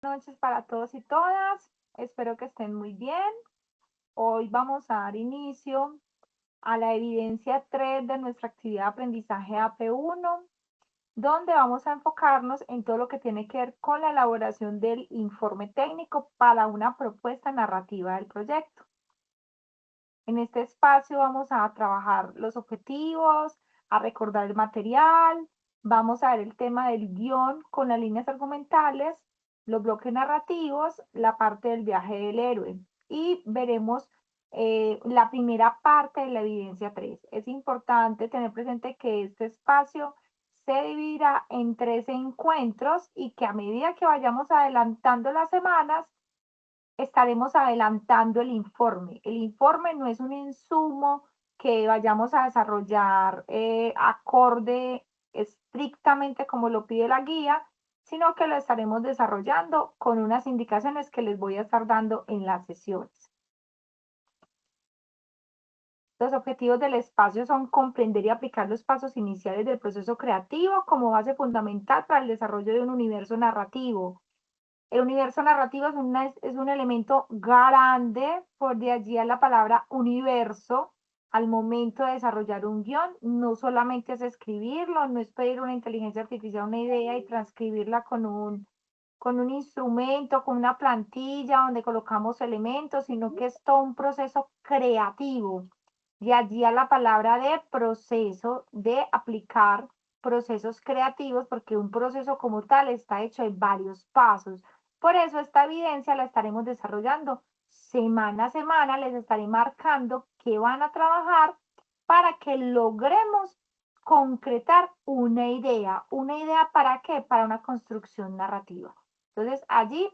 Noches para todos y todas. Espero que estén muy bien. Hoy vamos a dar inicio a la evidencia 3 de nuestra actividad de aprendizaje AP1, donde vamos a enfocarnos en todo lo que tiene que ver con la elaboración del informe técnico para una propuesta narrativa del proyecto. En este espacio vamos a trabajar los objetivos, a recordar el material, vamos a ver el tema del guión con las líneas argumentales, los bloques narrativos, la parte del viaje del héroe y veremos la primera parte de la evidencia 3. Es importante tener presente que este espacio se dividirá en 3 encuentros y que a medida que vayamos adelantando las semanas, estaremos adelantando el informe. El informe no es un insumo que vayamos a desarrollar acorde estrictamente como lo pide la guía, sino que lo estaremos desarrollando con unas indicaciones que les voy a estar dando en las sesiones. Los objetivos del espacio son comprender y aplicar los pasos iniciales del proceso creativo como base fundamental para el desarrollo de un universo narrativo. El universo narrativo es un elemento grande, por de allí a la palabra universo. Al momento de desarrollar un guión, no solamente es escribirlo, no es pedir una inteligencia artificial una idea y transcribirla con un instrumento, con una plantilla donde colocamos elementos, sino que es todo un proceso creativo. De allí a la palabra de proceso, de aplicar procesos creativos, porque un proceso como tal está hecho de varios pasos. Por eso esta evidencia la estaremos desarrollando semana a semana, les estaré marcando qué van a trabajar para que logremos concretar una idea. ¿Una idea para qué? Para una construcción narrativa. Entonces, allí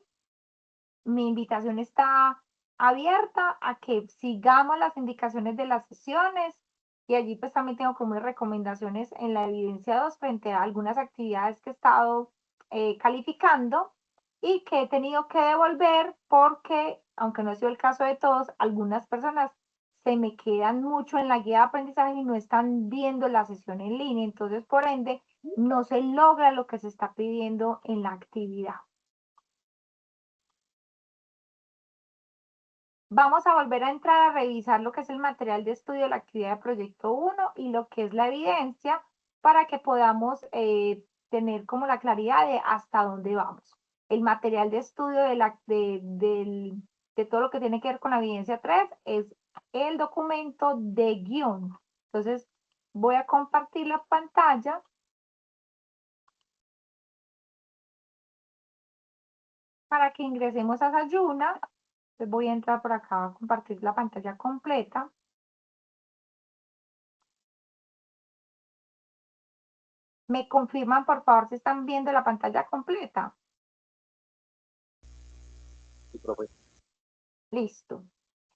mi invitación está abierta a que sigamos las indicaciones de las sesiones y allí pues también tengo como recomendaciones en la evidencia 2 frente a algunas actividades que he estado calificando y que he tenido que devolver porque, aunque no ha sido el caso de todos, algunas personas se me quedan mucho en la guía de aprendizaje y no están viendo la sesión en línea, entonces por ende no se logra lo que se está pidiendo en la actividad. Vamos a volver a entrar a revisar lo que es el material de estudio de la actividad de proyecto 1 y lo que es la evidencia para que podamos tener como la claridad de hasta dónde vamos. El material de estudio de todo lo que tiene que ver con la evidencia 3 es el documento de guión. Entonces, voy a compartir la pantalla para que ingresemos a Sayuna. Entonces, voy a entrar por acá a compartir la pantalla completa. ¿Me confirman, por favor, si están viendo la pantalla completa? Sí, profe. Listo.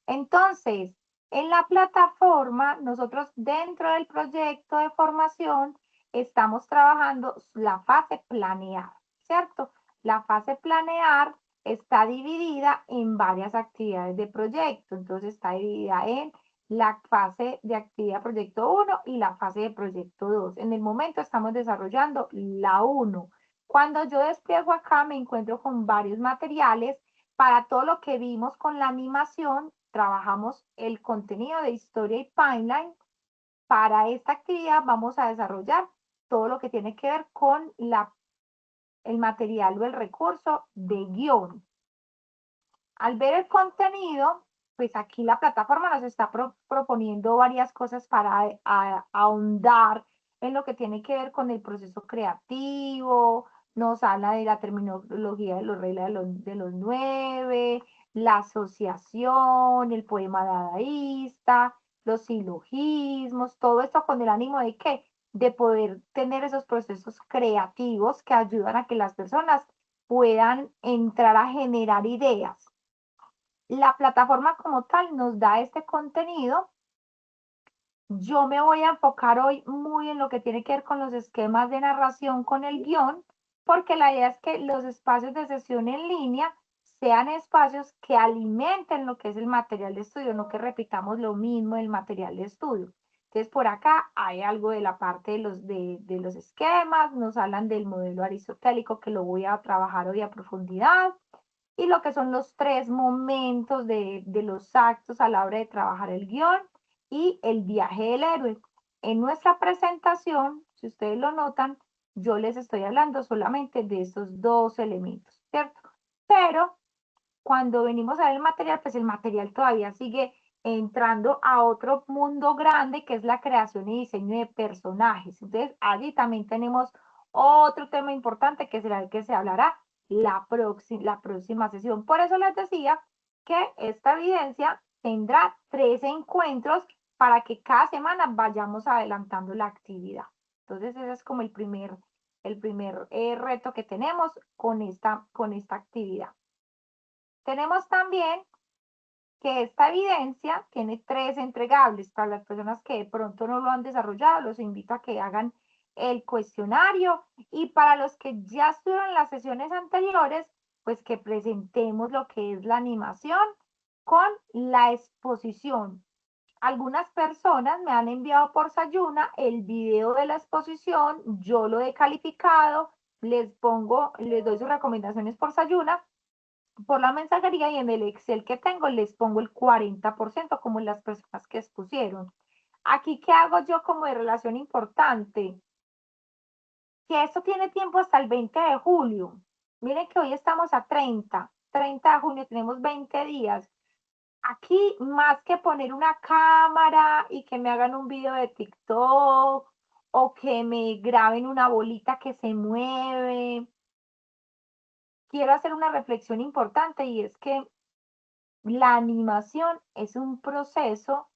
Entonces, en la plataforma, nosotros dentro del proyecto de formación estamos trabajando la fase planear, ¿cierto? La fase planear está dividida en varias actividades de proyecto. Entonces, está dividida en la fase de actividad proyecto 1 y la fase de proyecto 2. En el momento estamos desarrollando la 1. Cuando yo despliego acá, me encuentro con varios materiales. Para todo lo que vimos con la animación, trabajamos el contenido de historia y pipeline. Para esta actividad vamos a desarrollar todo lo que tiene que ver con el material o el recurso de guión. Al ver el contenido, pues aquí la plataforma nos está proponiendo varias cosas para ahondar en lo que tiene que ver con el proceso creativo, nos habla de la terminología de los reglas de los 9, la asociación, el poema dadaísta, los silogismos, todo esto con el ánimo de ¿qué? De poder tener esos procesos creativos que ayudan a que las personas puedan entrar a generar ideas. La plataforma como tal nos da este contenido. Yo me voy a enfocar hoy muy en lo que tiene que ver con los esquemas de narración con el guión, porque la idea es que los espacios de sesión en línea sean espacios que alimenten lo que es el material de estudio, no que repitamos lo mismo del material de estudio. Entonces, por acá hay algo de la parte de los esquemas, nos hablan del modelo aristotélico, que lo voy a trabajar hoy a profundidad, y lo que son los 3 momentos de los actos a la hora de trabajar el guión y el viaje del héroe. En nuestra presentación, si ustedes lo notan, yo les estoy hablando solamente de estos 2 elementos, ¿cierto? Pero cuando venimos a ver el material, pues el material todavía sigue entrando a otro mundo grande, que es la creación y diseño de personajes. Entonces, allí también tenemos otro tema importante, que será el que se hablará la próxima sesión. Por eso les decía que esta evidencia tendrá 3 encuentros para que cada semana vayamos adelantando la actividad. Entonces, ese es como el primer reto que tenemos con esta actividad. Tenemos también que esta evidencia tiene 3 entregables. Para las personas que de pronto no lo han desarrollado, los invito a que hagan el cuestionario, y para los que ya estuvieron en las sesiones anteriores, pues que presentemos lo que es la animación con la exposición. Algunas personas me han enviado por Sayuna el video de la exposición, yo lo he calificado, les doy sus recomendaciones por Sayuna, por la mensajería, y en el Excel que tengo les pongo el 40% como las personas que expusieron. Aquí, ¿qué hago yo como de relación importante? Que esto tiene tiempo hasta el 20 de julio. Miren que hoy estamos a 30 de junio, tenemos 20 días. Aquí, más que poner una cámara y que me hagan un video de TikTok o que me graben una bolita que se mueve, quiero hacer una reflexión importante, y es que la animación es un proceso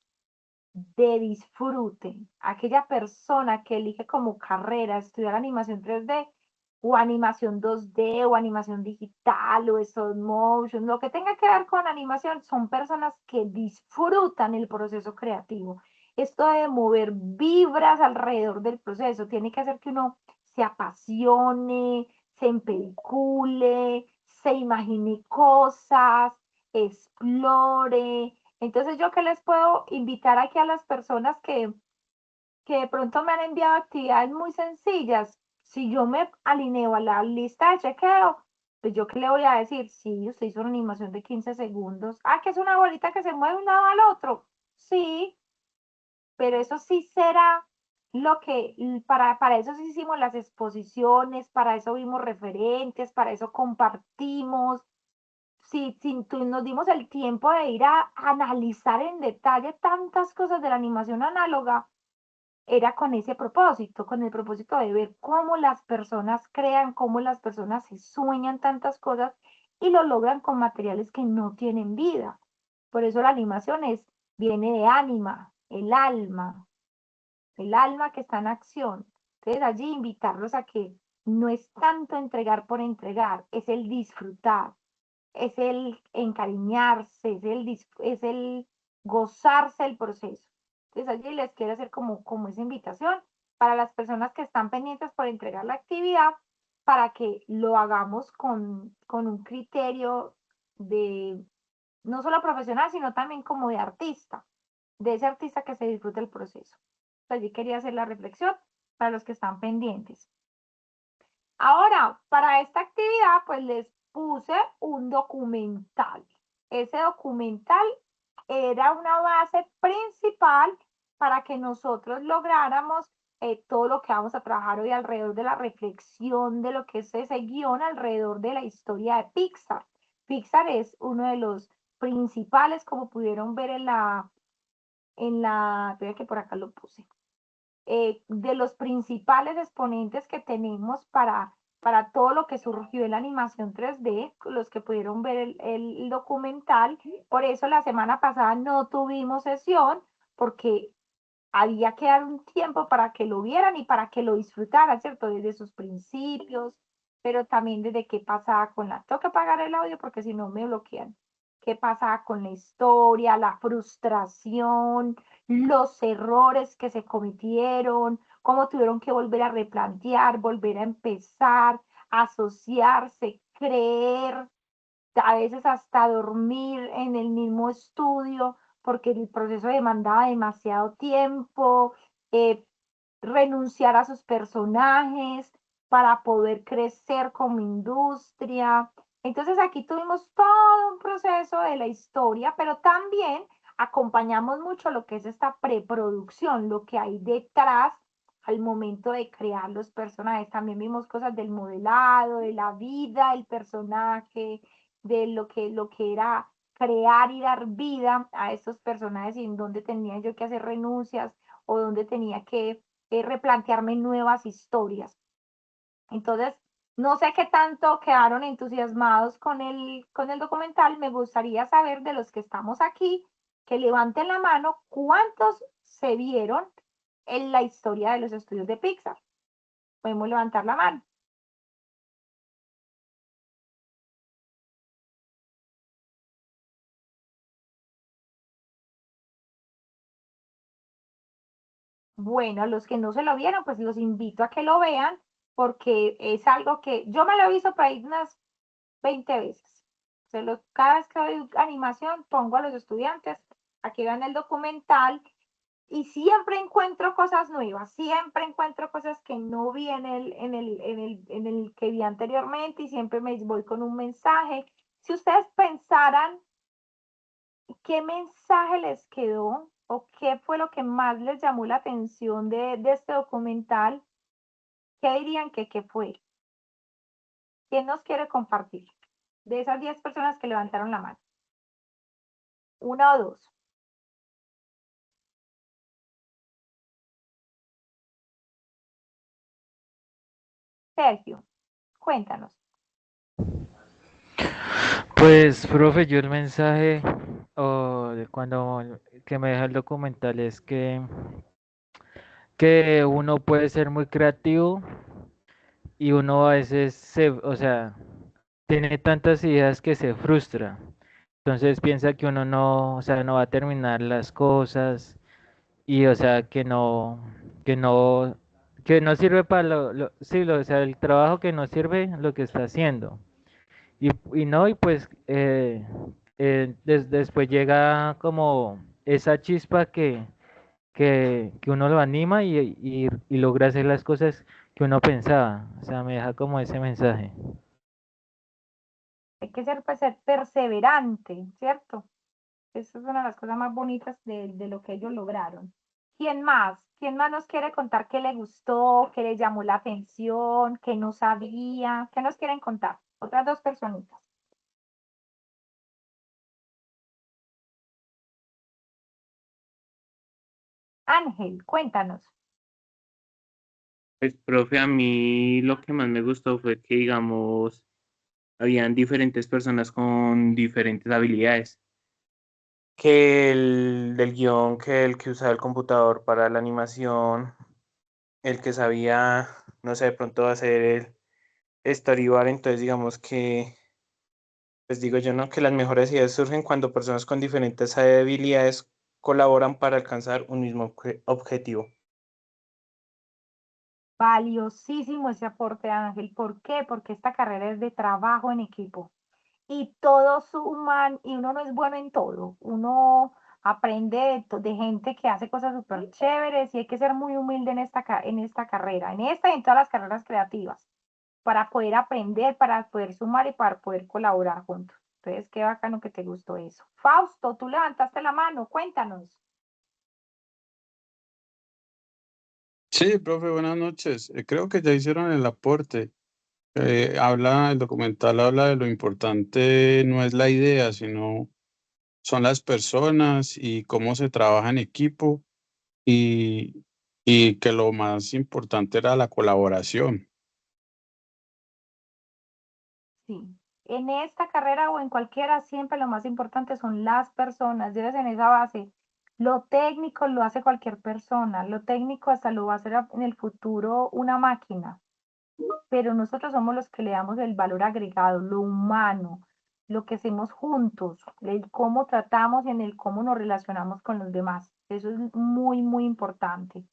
de disfrute. Aquella persona que elige como carrera estudiar animación 3D o animación 2D o animación digital o stop motion, lo que tenga que ver con animación, son personas que disfrutan el proceso creativo. Esto de mover vibras alrededor del proceso tiene que hacer que uno se apasione, se empelicule, se imagine cosas, explore. Entonces, ¿yo qué les puedo invitar aquí a las personas que de pronto me han enviado actividades muy sencillas? Si yo me alineo a la lista de chequeo, pues yo qué le voy a decir, sí, usted hizo una animación de 15 segundos. Ah, que es una bolita que se mueve de un lado al otro. Sí, pero eso sí será lo que, para eso sí hicimos las exposiciones, para eso vimos referentes, para eso compartimos. Si nos dimos el tiempo de ir a analizar en detalle tantas cosas de la animación análoga, era con ese propósito, con el propósito de ver cómo las personas crean, cómo las personas se sueñan tantas cosas y lo logran con materiales que no tienen vida. Por eso la animación viene de ánima, el alma que está en acción. Entonces, allí invitarlos a que no es tanto entregar por entregar, es el disfrutar, es el encariñarse, es el gozarse el proceso. Entonces, allí les quiero hacer como esa invitación para las personas que están pendientes por entregar la actividad, para que lo hagamos con un criterio de no solo profesional, sino también como de artista, de ese artista que se disfruta el proceso. Allí quería hacer la reflexión para los que están pendientes. Ahora, para esta actividad, pues les puse un documental. Ese documental era una base principal para que nosotros lográramos todo lo que vamos a trabajar hoy alrededor de la reflexión de lo que es ese guión alrededor de la historia de Pixar. Pixar es uno de los principales, como pudieron ver espera que por acá lo puse, de los principales exponentes que tenemos para todo lo que surgió en la animación 3D, los que pudieron ver el documental. Por eso la semana pasada no tuvimos sesión, porque había que dar un tiempo para que lo vieran y para que lo disfrutaran, ¿cierto? Desde sus principios, pero también desde qué pasaba con la... Tengo que apagar el audio porque si no me bloquean. ¿Qué pasaba con la historia, la frustración, los errores que se cometieron, cómo tuvieron que volver a replantear, volver a empezar, asociarse, creer, a veces hasta dormir en el mismo estudio porque el proceso demandaba demasiado tiempo, renunciar a sus personajes para poder crecer como industria. Entonces aquí tuvimos todo un proceso de la historia, pero también acompañamos mucho lo que es esta preproducción, lo que hay detrás al momento de crear los personajes. También vimos cosas del modelado, de la vida del personaje, de lo que era crear y dar vida a estos personajes y en dónde tenía yo que hacer renuncias o dónde tenía que replantearme nuevas historias. Entonces, no sé qué tanto quedaron entusiasmados con el documental. Me gustaría saber de los que estamos aquí, que levanten la mano, cuántos se vieron en la historia de los estudios de Pixar. Podemos levantar la mano. Bueno, los que no se lo vieron, pues los invito a que lo vean, porque es algo que yo me lo he visto por ahí unas 20 veces. Cada vez que doy animación, pongo a los estudiantes a que vean el documental y siempre encuentro cosas nuevas, siempre encuentro cosas que no vi en el que vi anteriormente y siempre me voy con un mensaje. Si ustedes pensaran qué mensaje les quedó o qué fue lo que más les llamó la atención de este documental, ¿qué dirían que fue? ¿Quién nos quiere compartir? De esas 10 personas que levantaron la mano. Una o dos. Sergio, cuéntanos. Pues, profe, yo el mensaje de cuando que me deja el documental es que uno puede ser muy creativo y uno a veces o sea, tiene tantas ideas que se frustra. Entonces piensa que uno no, o sea, no va a terminar las cosas y, o sea, que no, que no sirve para sí, o sea, el trabajo que no sirve lo que está haciendo. Y no, y pues después llega como esa chispa que uno lo anima y logra hacer las cosas que uno pensaba. O sea, me deja como ese mensaje. Hay que ser, pues, ser perseverante, ¿cierto? Esa es una de las cosas más bonitas de lo que ellos lograron. ¿Quién más? ¿Quién más nos quiere contar qué le gustó, qué le llamó la atención, qué no sabía? ¿Qué nos quieren contar? Otras dos personitas. Ángel, cuéntanos. Pues, profe, a mí lo que más me gustó fue que, digamos, habían diferentes personas con diferentes habilidades. Que el del guión, que el que usaba el computador para la animación, el que sabía, no sé, de pronto hacer el storyboard. Entonces, digamos que, pues digo yo, ¿no? Que las mejores ideas surgen cuando personas con diferentes habilidades colaboran para alcanzar un mismo objetivo. Valiosísimo ese aporte, Ángel. ¿Por qué? Porque esta carrera es de trabajo en equipo y todos suman y uno no es bueno en todo. Uno aprende de gente que hace cosas súper chéveres y hay que ser muy humilde en esta carrera, en esta y en todas las carreras creativas, para poder aprender, para poder sumar y para poder colaborar juntos. Entonces, qué bacano que te gustó eso. Fausto, tú levantaste la mano, cuéntanos. Sí, profe, buenas noches. Creo que ya hicieron el aporte. El documental habla de lo importante no es la idea, sino son las personas y cómo se trabaja en equipo y, y que lo más importante era la colaboración. Sí, en esta carrera o en cualquiera, siempre lo más importante son las personas. Debes en esa base. Lo técnico lo hace cualquier persona, lo técnico hasta lo va a hacer en el futuro una máquina, pero nosotros somos los que le damos el valor agregado, lo humano, lo que hacemos juntos, el cómo tratamos y en el cómo nos relacionamos con los demás. Eso es muy, muy importante.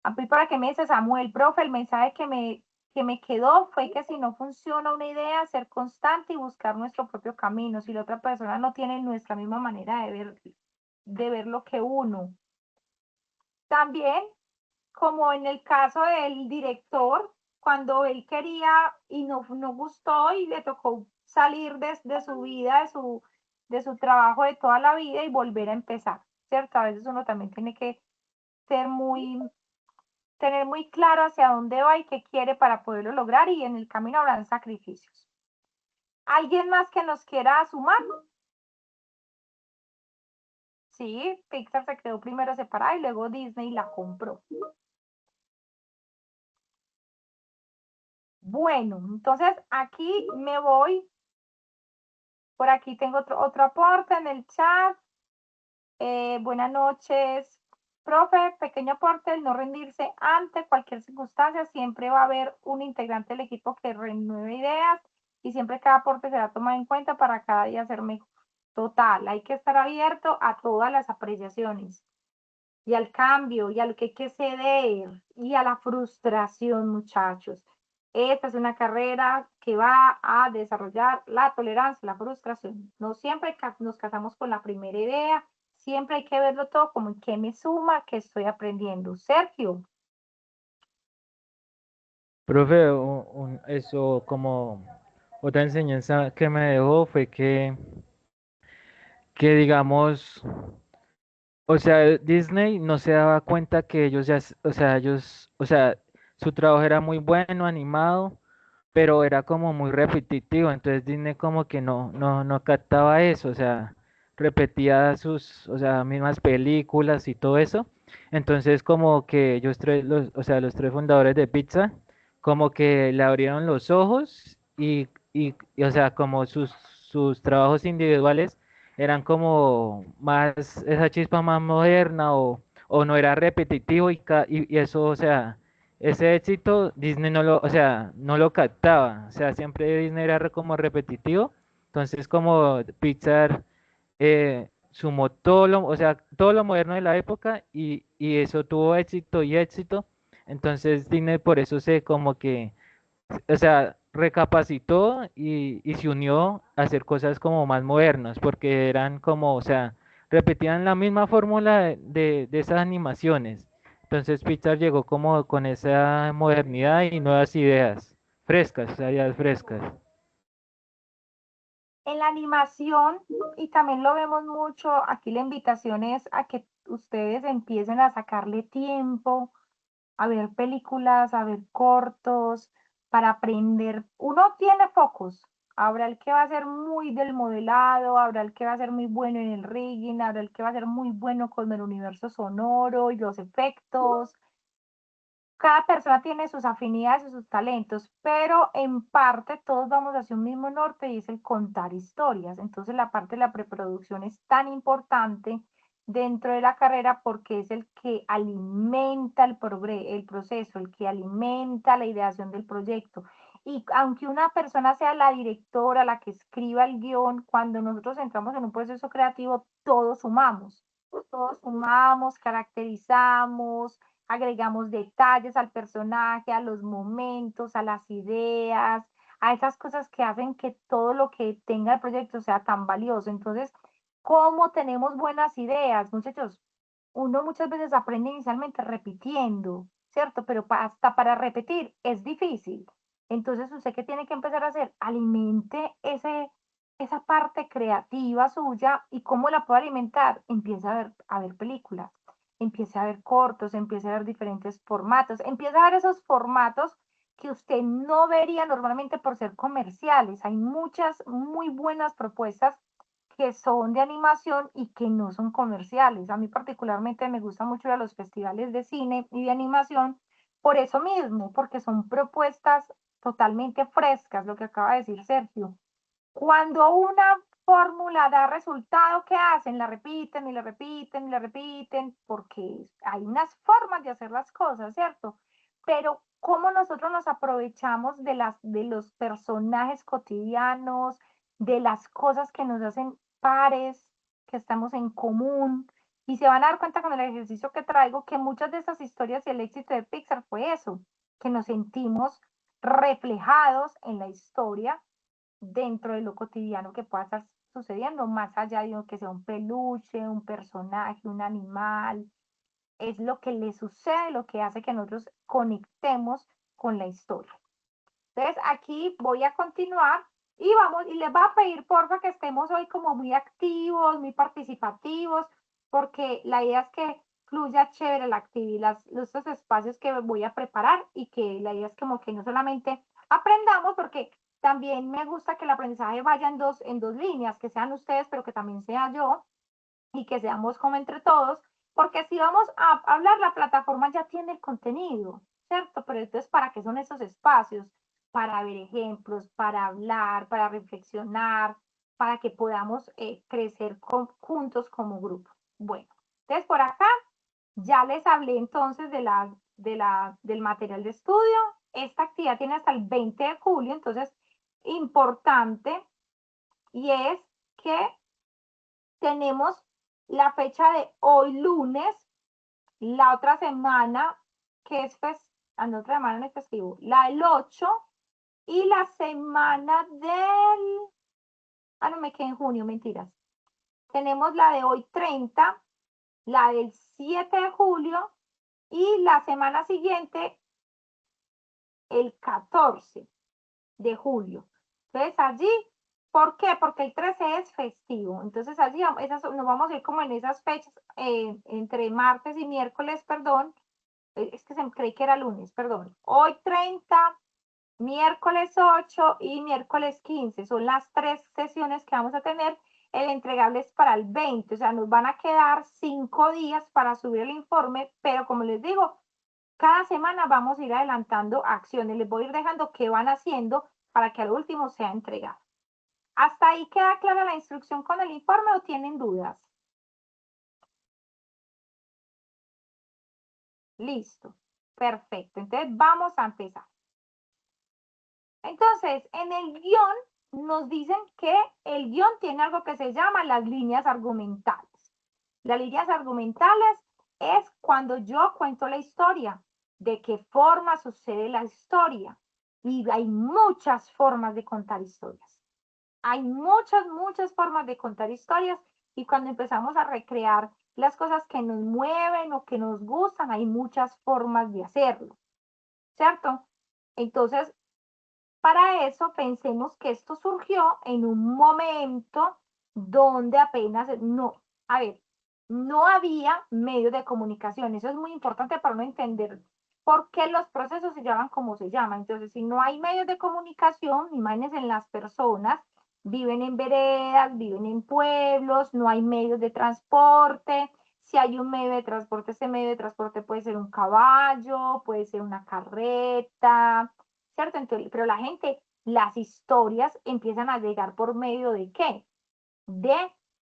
A mí, para que me dice Samuel, profe, el mensaje que me quedó fue que si no funciona una idea, ser constante y buscar nuestro propio camino. Si la otra persona no tiene nuestra misma manera de ver lo que uno. También, como en el caso del director, cuando él quería y no gustó y le tocó salir de su vida, de su trabajo de toda la vida y volver a empezar, ¿cierto? A veces uno también tiene que tener muy claro hacia dónde va y qué quiere para poderlo lograr, y en el camino habrán sacrificios. ¿Alguien más que nos quiera sumar? Sí, Pixar se quedó primero separada y luego Disney la compró. Bueno, entonces aquí me voy. Por aquí tengo otro aporte en el chat. Buenas noches, profe. Pequeño aporte: el no rendirse ante cualquier circunstancia. Siempre va a haber un integrante del equipo que renueve ideas y siempre cada aporte será tomado en cuenta para cada día ser mejor. Total, hay que estar abierto a todas las apreciaciones y al cambio y a lo que hay que ceder y a la frustración, muchachos. Esta es una carrera que va a desarrollar la tolerancia, la frustración. No siempre nos casamos con la primera idea, siempre hay que verlo todo como en qué me suma, qué estoy aprendiendo. Sergio. Profe, eso como otra enseñanza que me dejó fue que digamos, o sea, Disney no se daba cuenta que ellos ya, o sea, su trabajo era muy bueno, animado, pero era como muy repetitivo, entonces Disney como que no captaba eso, o sea, repetía sus, o sea, mismas películas y todo eso, entonces como que ellos tres, o sea, los tres fundadores de Pixar, como que le abrieron los ojos o sea, como sus trabajos individuales eran como más, esa chispa más moderna o no era repetitivo y eso, o sea, ese éxito Disney no lo, o sea, no lo captaba, o sea, siempre Disney era como repetitivo, entonces como Pixar sumó todo lo, o sea, todo lo moderno de la época y eso tuvo éxito y éxito, entonces Disney por eso se como que, o sea, recapacitó y se unió a hacer cosas como más modernas, porque eran como, o sea, repetían la misma fórmula de esas animaciones. Entonces Pixar llegó como con esa modernidad y nuevas ideas frescas, o sea, ideas frescas. En la animación, y también lo vemos mucho, aquí la invitación es a que ustedes empiecen a sacarle tiempo a ver películas, a ver cortos, para aprender. Uno tiene focos. Habrá el que va a ser muy del modelado, habrá el que va a ser muy bueno en el rigging, habrá el que va a ser muy bueno con el universo sonoro y los efectos. Cada persona tiene sus afinidades y sus talentos, pero en parte todos vamos hacia un mismo norte y es el contar historias. Entonces la parte de la preproducción es tan importante dentro de la carrera porque es el que alimenta el proceso, el que alimenta la ideación del proyecto. Y aunque una persona sea la directora, la que escriba el guión, cuando nosotros entramos en un proceso creativo, todos sumamos, caracterizamos, agregamos detalles al personaje, a los momentos, a las ideas, a esas cosas que hacen que todo lo que tenga el proyecto sea tan valioso. Entonces, ¿cómo tenemos buenas ideas, muchachos? Uno muchas veces aprende inicialmente repitiendo, ¿cierto? Pero hasta para repetir es difícil. Entonces, ¿usted qué tiene que empezar a hacer? Alimente esa parte creativa suya. ¿Y cómo la puede alimentar? Empieza a ver películas, empieza a ver cortos, empieza a ver diferentes formatos, empieza a ver esos formatos que usted no vería normalmente por ser comerciales. Hay muchas muy buenas propuestas que son de animación y que no son comerciales. A mí particularmente me gusta mucho ir a los festivales de cine y de animación por eso mismo, porque son propuestas totalmente frescas, lo que acaba de decir Sergio. Cuando una fórmula da resultado, ¿qué hacen? La repiten y la repiten y la repiten, porque hay unas formas de hacer las cosas, ¿cierto? Pero cómo nosotros nos aprovechamos de los personajes cotidianos, de las cosas que nos hacen pares, que estamos en común, y se van a dar cuenta con el ejercicio que traigo que muchas de esas historias y el éxito de Pixar fue eso, que nos sentimos reflejados en la historia dentro de lo cotidiano que pueda estar sucediendo, más allá de que sea un peluche, un personaje, un animal. Es lo que le sucede, lo que hace que nosotros conectemos con la historia. Entonces, aquí voy a continuar y les voy a pedir, porfa, que estemos hoy como muy activos, muy participativos, porque la idea es que fluya chévere la actividad, estos espacios que voy a preparar y que la idea es como que no solamente aprendamos, porque también me gusta que el aprendizaje vaya en dos líneas, que sean ustedes, pero que también sea yo y que seamos como entre todos, porque si vamos a hablar, la plataforma ya tiene el contenido, ¿cierto? Pero entonces, ¿para qué son esos espacios? Para ver ejemplos, para hablar, para reflexionar, para que podamos crecer juntos como grupo. Bueno, entonces por acá ya les hablé entonces del material de estudio. Esta actividad tiene hasta el 20 de julio, entonces importante, y es que tenemos la fecha de hoy lunes, la otra semana, que es la otra semana no es festivo, la del 8 y la semana del, no me quedé en junio, mentiras. Tenemos la de hoy 30, la del 7 de julio y la semana siguiente el 14 de julio. Entonces allí, ¿por qué? Porque el 13 es festivo. Entonces allí nos vamos a ir como en esas fechas, entre martes y miércoles, perdón. Es que se creí que era lunes, perdón. Hoy 30, miércoles 8 y miércoles 15. Son las 3 sesiones que vamos a tener. El entregable es para el 20. O sea, nos van a quedar 5 días para subir el informe, pero como les digo, cada semana vamos a ir adelantando acciones. Les voy a ir dejando qué van haciendo para que al último sea entregado. ¿Hasta ahí queda clara la instrucción con el informe o tienen dudas? Listo. Perfecto. Entonces vamos a empezar. Entonces, en el guión nos dicen que el guión tiene algo que se llama las líneas argumentales. Las líneas argumentales es cuando yo cuento la historia, de qué forma sucede la historia. Y hay muchas formas de contar historias. Hay muchas formas de contar historias y cuando empezamos a recrear las cosas que nos mueven o que nos gustan, hay muchas formas de hacerlo, ¿cierto? Entonces, para eso pensemos que esto surgió en un momento donde apenas no había medios de comunicación. Eso es muy importante para no entender por qué los procesos se llaman como se llaman. Entonces, si no hay medios de comunicación, imagínense en las personas, viven en veredas, viven en pueblos, no hay medios de transporte. Si hay un medio de transporte, ese medio de transporte puede ser un caballo, puede ser una carreta, ¿cierto? Entonces, pero la gente, las historias empiezan a llegar por medio de ¿qué? De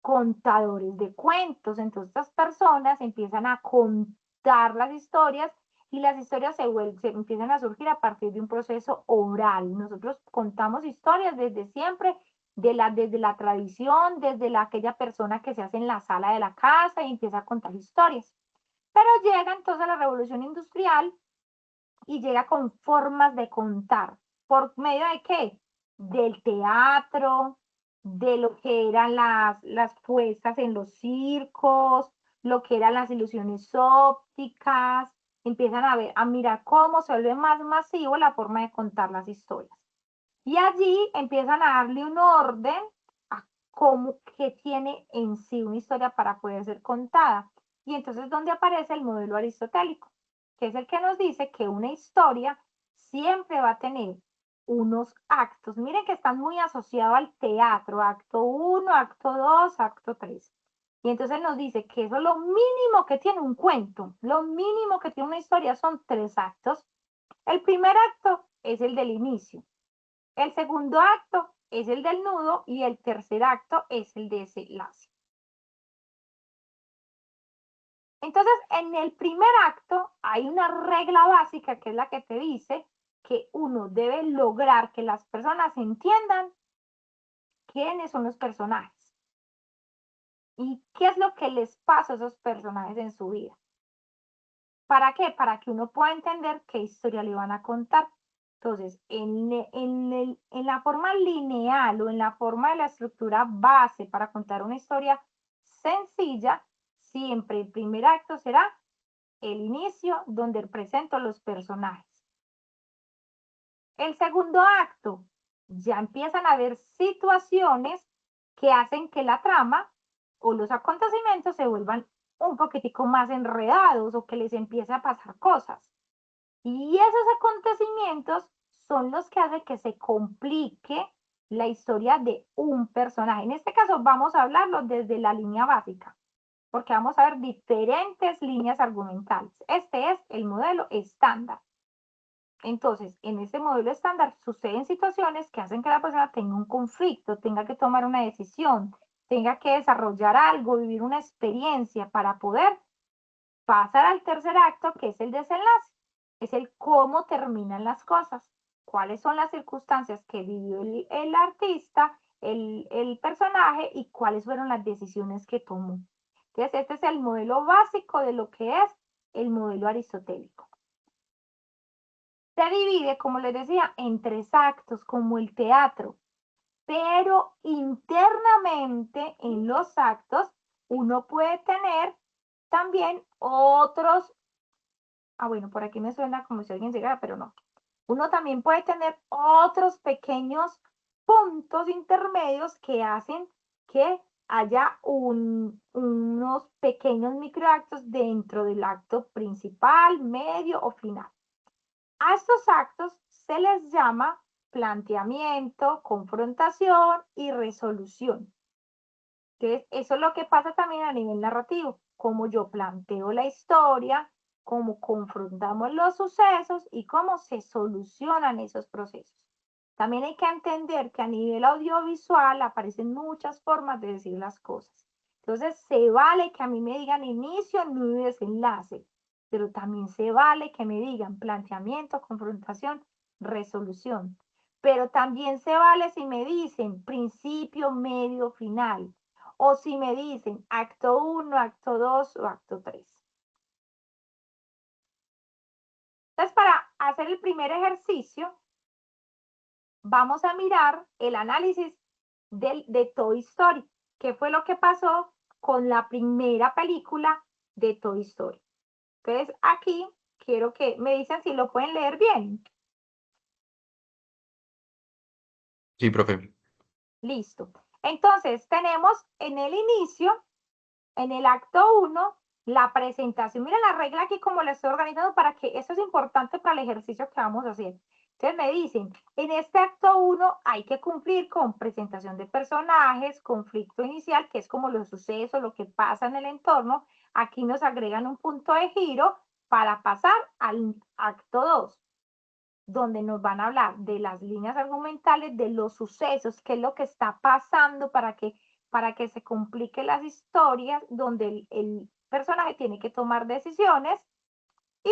contadores de cuentos. Entonces, estas personas empiezan a contar las historias y las historias se empiezan a surgir a partir de un proceso oral. Nosotros contamos historias desde siempre, desde la tradición, desde aquella persona que se hace en la sala de la casa y empieza a contar historias. Pero llega entonces la revolución industrial y llega con formas de contar. ¿Por medio de qué? Del teatro, de lo que eran las puestas en los circos, lo que eran las ilusiones ópticas. Empiezan a mirar cómo se vuelve más masivo la forma de contar las historias. Y allí empiezan a darle un orden a cómo que tiene en sí una historia para poder ser contada. Y entonces, ¿dónde aparece el modelo aristotélico? Que es el que nos dice que una historia siempre va a tener unos actos. Miren que están muy asociados al teatro, acto 1, acto 2, acto 3. Y entonces nos dice que eso es lo mínimo que tiene un cuento, lo mínimo que tiene una historia son 3 actos. El primer acto es el del inicio, el segundo acto es el del nudo y el tercer acto es el desenlace. Entonces, en el primer acto hay una regla básica que es la que te dice que uno debe lograr que las personas entiendan quiénes son los personajes y qué es lo que les pasa a esos personajes en su vida. ¿Para qué? Para que uno pueda entender qué historia le van a contar. Entonces, en la forma lineal o en la forma de la estructura base para contar una historia sencilla, siempre el primer acto será el inicio donde presento los personajes. El segundo acto, ya empiezan a haber situaciones que hacen que la trama o los acontecimientos se vuelvan un poquitico más enredados o que les empiece a pasar cosas. Y esos acontecimientos son los que hacen que se complique la historia de un personaje. En este caso vamos a hablarlo desde la línea básica, porque vamos a ver diferentes líneas argumentales. Este es el modelo estándar. Entonces, en este modelo estándar suceden situaciones que hacen que la persona tenga un conflicto, tenga que tomar una decisión, tenga que desarrollar algo, vivir una experiencia para poder pasar al tercer acto, que es el desenlace. Es el cómo terminan las cosas, cuáles son las circunstancias que vivió el artista, el personaje y cuáles fueron las decisiones que tomó. Entonces, este es el modelo básico de lo que es el modelo aristotélico. Se divide, como les decía, en 3 actos, como el teatro, pero internamente en los actos uno puede tener también otros. Bueno, por aquí me suena como si alguien llegara, pero no. Uno también puede tener otros pequeños puntos intermedios que hacen que haya unos pequeños microactos dentro del acto principal, medio o final. A estos actos se les llama planteamiento, confrontación y resolución. Entonces, eso es lo que pasa también a nivel narrativo, cómo yo planteo la historia, cómo confrontamos los sucesos y cómo se solucionan esos procesos. También hay que entender que a nivel audiovisual aparecen muchas formas de decir las cosas. Entonces, se vale que a mí me digan inicio, nudo y desenlace, pero también se vale que me digan planteamiento, confrontación, resolución. Pero también se vale si me dicen principio, medio, final. O si me dicen acto 1, acto 2 o acto 3. Entonces, para hacer el primer ejercicio, vamos a mirar el análisis de Toy Story. ¿Qué fue lo que pasó con la primera película de Toy Story? Entonces, aquí quiero que me dicen si lo pueden leer bien. Sí, profe. Listo. Entonces, tenemos en el inicio, en el acto 1, la presentación. Miren la regla aquí como la estoy organizando para que eso es importante para el ejercicio que vamos a hacer. Entonces me dicen, en este acto 1 hay que cumplir con presentación de personajes, conflicto inicial, que es como los sucesos, lo que pasa en el entorno. Aquí nos agregan un punto de giro para pasar al acto 2, donde nos van a hablar de las líneas argumentales, de los sucesos, qué es lo que está pasando para que se compliquen las historias, donde el personaje tiene que tomar decisiones y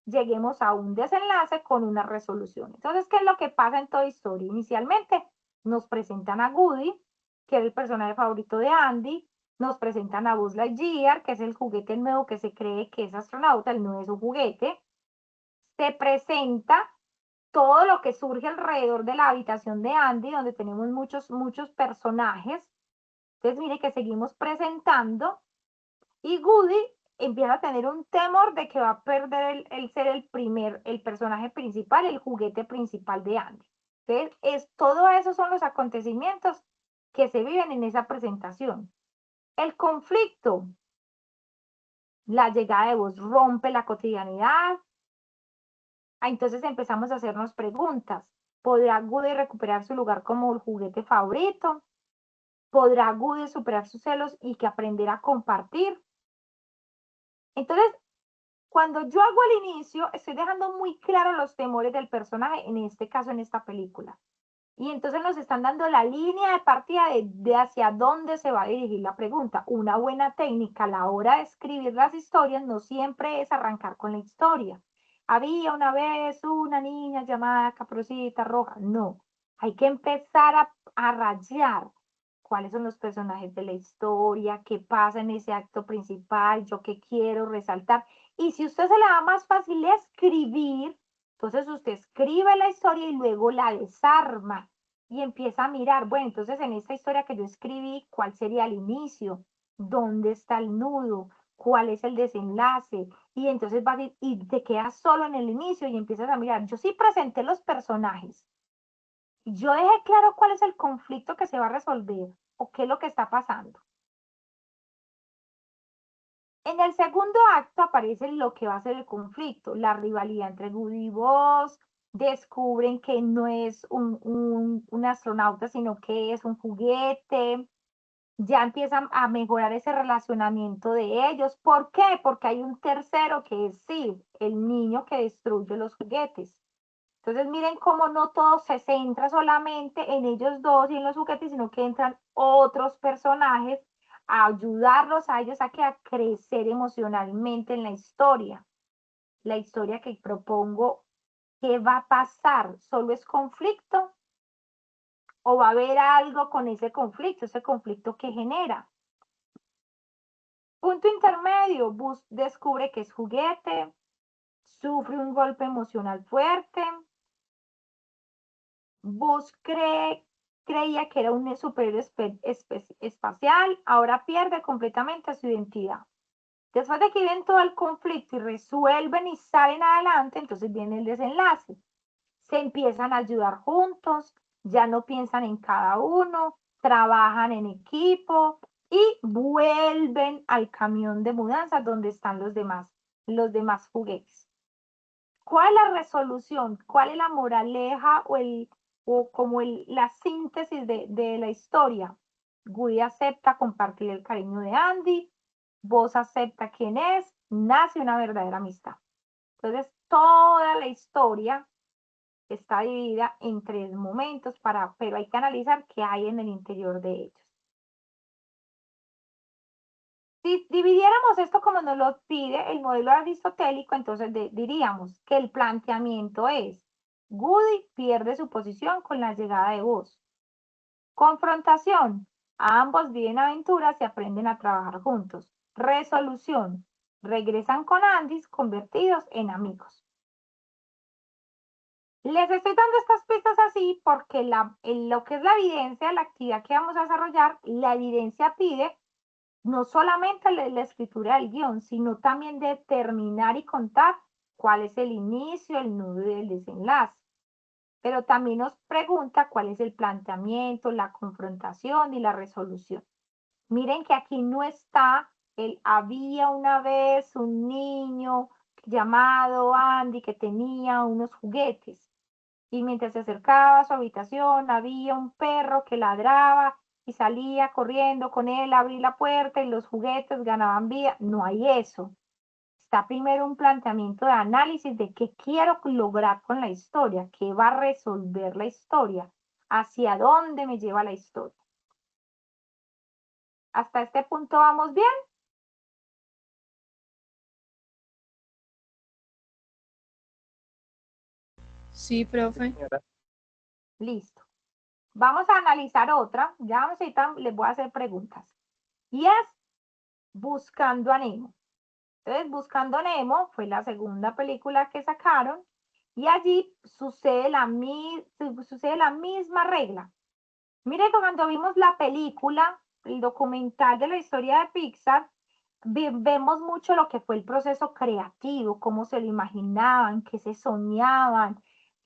lleguemos a un desenlace con una resolución. Entonces, ¿qué es lo que pasa en Toy Story? Inicialmente nos presentan a Woody, que es el personaje favorito de Andy, nos presentan a Buzz Lightyear, que es el juguete nuevo que se cree que es astronauta, él no es un juguete. Se presenta todo lo que surge alrededor de la habitación de Andy, donde tenemos muchos personajes. Entonces, mire que seguimos presentando y Woody empieza a tener un temor de que va a perder el ser el personaje principal, el juguete principal de Andy. Entonces, todo eso son los acontecimientos que se viven en esa presentación. El conflicto, la llegada de Buzz rompe la cotidianidad. Entonces empezamos a hacernos preguntas. ¿Podrá Woody recuperar su lugar como el juguete favorito? ¿Podrá Woody superar sus celos y que aprender a compartir? Entonces, cuando yo hago el inicio, estoy dejando muy claro los temores del personaje, en este caso, en esta película. Y entonces nos están dando la línea de partida de hacia dónde se va a dirigir la pregunta. Una buena técnica a la hora de escribir las historias no siempre es arrancar con la historia. Había una vez una niña llamada Caperucita Roja. No, hay que empezar a rayar cuáles son los personajes de la historia, qué pasa en ese acto principal, yo qué quiero resaltar. Y si a usted se le da más fácil escribir, Entonces usted escribe la historia y luego la desarma y empieza a mirar, bueno, entonces en esta historia que yo escribí, ¿cuál sería el inicio? ¿Dónde está el nudo? ¿Cuál es el desenlace? Y entonces vas y te quedas solo en el inicio y empiezas a mirar. Yo sí presenté los personajes. Yo dejé claro cuál es el conflicto que se va a resolver o qué es lo que está pasando. En el segundo acto aparece lo que va a ser el conflicto, la rivalidad entre Woody y Buzz. Descubren que no es un astronauta, sino que es un juguete. Ya empiezan a mejorar ese relacionamiento de ellos. ¿Por qué? Porque hay un tercero que es Sid, el niño que destruye los juguetes. Entonces miren cómo no todo se centra solamente en ellos dos y en los juguetes, sino que entran otros personajes a ayudarlos a ellos a crecer emocionalmente en la historia. La historia que propongo, ¿qué va a pasar? ¿Solo es conflicto? ¿O va a haber algo con ese conflicto que genera? Punto intermedio, Buzz descubre que es juguete, sufre un golpe emocional fuerte. Buzz creía que era un superior espacial, ahora pierde completamente su identidad. Después de que viven todo el conflicto y resuelven y salen adelante, entonces viene el desenlace. Se empiezan a ayudar juntos, ya no piensan en cada uno, trabajan en equipo y vuelven al camión de mudanza donde están los demás juguetes. ¿Cuál es la resolución? ¿Cuál es la moraleja la síntesis de la historia? Woody acepta compartir el cariño de Andy, Buzz acepta quién es, nace una verdadera amistad. Entonces, toda la historia está dividida en 3 momentos, pero hay que analizar qué hay en el interior de ellos. Si dividiéramos esto como nos lo pide el modelo aristotélico, entonces diríamos que el planteamiento es: Woody pierde su posición con la llegada de Buzz. Confrontación: ambos viven aventuras y aprenden a trabajar juntos. Resolución: regresan con Andy convertidos en amigos. Les estoy dando estas pistas así porque lo que es la evidencia, la actividad que vamos a desarrollar, la evidencia pide no solamente la escritura del guión, sino también determinar y contar cuál es el inicio, el nudo y el desenlace. Pero también nos pregunta cuál es el planteamiento, la confrontación y la resolución. Miren que aquí no está había una vez un niño llamado Andy que tenía unos juguetes. Y mientras se acercaba a su habitación, había un perro que ladraba y salía corriendo con él, abrí la puerta y los juguetes ganaban vida. No hay eso. Está primero un planteamiento de análisis de qué quiero lograr con la historia, qué va a resolver la historia, hacia dónde me lleva la historia. ¿Hasta este punto vamos bien? Sí, profe. Listo. Vamos a analizar otra. Ya vamos a ir, les voy a hacer preguntas. Y es Buscando a Nemo. Entonces, Buscando a Nemo fue la segunda película que sacaron y allí sucede la misma regla. Mire que cuando vimos la película, el documental de la historia de Pixar, vemos mucho lo que fue el proceso creativo, cómo se lo imaginaban, qué se soñaban.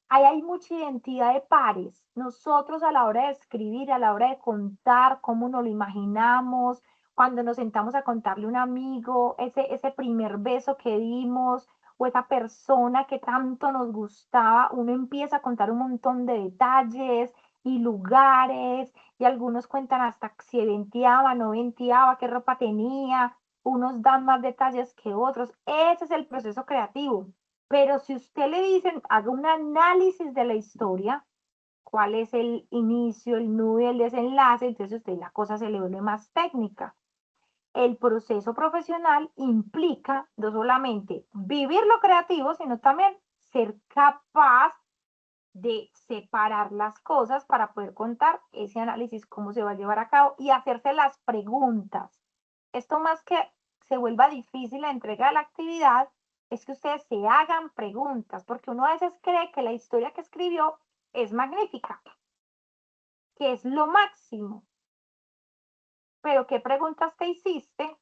Ahí hay mucha identidad de pares. Nosotros a la hora de escribir, a la hora de contar cómo nos lo imaginamos, cuando nos sentamos a contarle a un amigo, ese primer beso que dimos, o esa persona que tanto nos gustaba, uno empieza a contar un montón de detalles y lugares, y algunos cuentan hasta si venteaba, no venteaba, qué ropa tenía, unos dan más detalles que otros. Ese es el proceso creativo. Pero si usted le dicen, haga un análisis de la historia, cuál es el inicio, el nudo y el desenlace, entonces usted la cosa se le vuelve más técnica. El proceso profesional implica no solamente vivir lo creativo, sino también ser capaz de separar las cosas para poder contar ese análisis, cómo se va a llevar a cabo y hacerse las preguntas. Esto más que se vuelva difícil la entrega de la actividad, es que ustedes se hagan preguntas, porque uno a veces cree que la historia que escribió es magnífica, que es lo máximo. Pero ¿qué preguntas te hiciste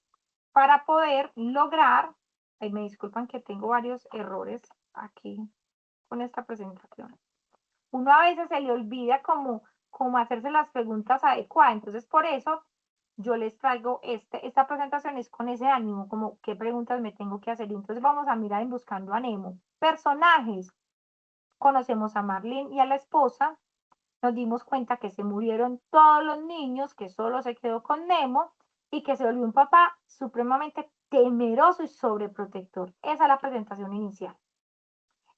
para poder lograr? Ay, me disculpan que tengo varios errores aquí con esta presentación. Uno a veces se le olvida cómo hacerse las preguntas adecuadas. Entonces, por eso yo les traigo esta presentación es con ese ánimo, como qué preguntas me tengo que hacer. Y entonces vamos a mirar en Buscando a Nemo. Personajes. Conocemos a Marlene y a la esposa. Nos dimos cuenta que se murieron todos los niños, que solo se quedó con Nemo y que se volvió un papá supremamente temeroso y sobreprotector. Esa es la presentación inicial.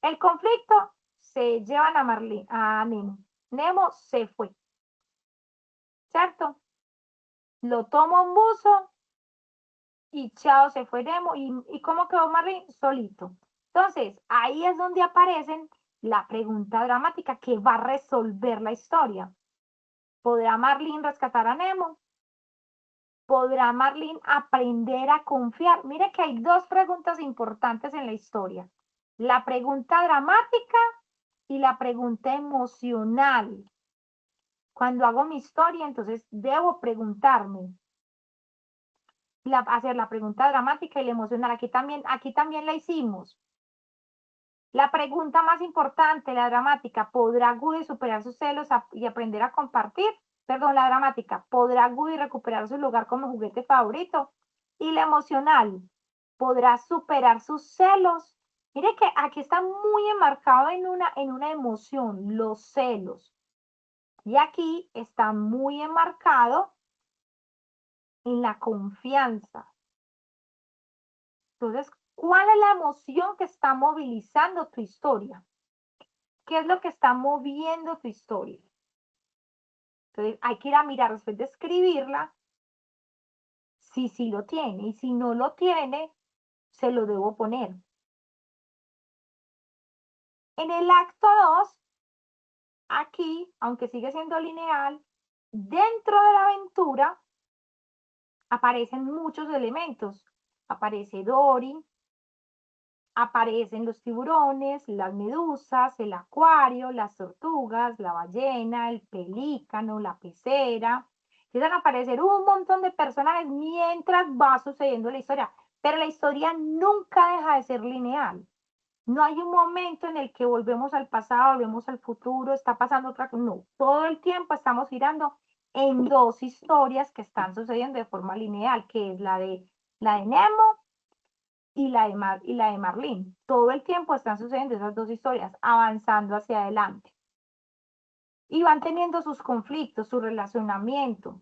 El conflicto, se llevan a Nemo. Nemo se fue, ¿cierto? Lo toma un buzo y chao, se fue Nemo. ¿Y cómo quedó Marlene? Solito. Entonces, ahí es donde aparecen la pregunta dramática que va a resolver la historia. ¿Podrá Marlene rescatar a Nemo? ¿Podrá Marlene aprender a confiar? Mire que hay dos preguntas importantes en la historia. La pregunta dramática y la pregunta emocional. Cuando hago mi historia, entonces debo preguntarme, hacer la pregunta dramática y la emocional. Aquí también la hicimos. La pregunta más importante, la dramática, ¿podrá Woody superar sus celos y aprender a compartir? Perdón, la dramática, ¿podrá Woody recuperar su lugar como juguete favorito? Y la emocional, ¿podrá superar sus celos? Mire que aquí está muy enmarcado en una emoción, los celos. Y aquí está muy enmarcado en la confianza. Entonces, ¿cuál es la emoción que está movilizando tu historia? ¿Qué es lo que está moviendo tu historia? Entonces, hay que ir a mirar después de escribirla si sí lo tiene. Y si no lo tiene, se lo debo poner. En el acto 2, aquí, aunque sigue siendo lineal, dentro de la aventura aparecen muchos elementos. Aparece Dory, aparecen los tiburones, las medusas, el acuario, las tortugas, la ballena, el pelícano, la pecera. Empiezan a aparecer un montón de personajes mientras va sucediendo la historia, pero la historia nunca deja de ser lineal. No hay un momento en el que volvemos al pasado, volvemos al futuro, está pasando otra cosa. No, todo el tiempo estamos girando en dos historias que están sucediendo de forma lineal, que es la de Nemo y la de Marlene. Todo el tiempo están sucediendo esas dos historias, avanzando hacia adelante. Y van teniendo sus conflictos, su relacionamiento.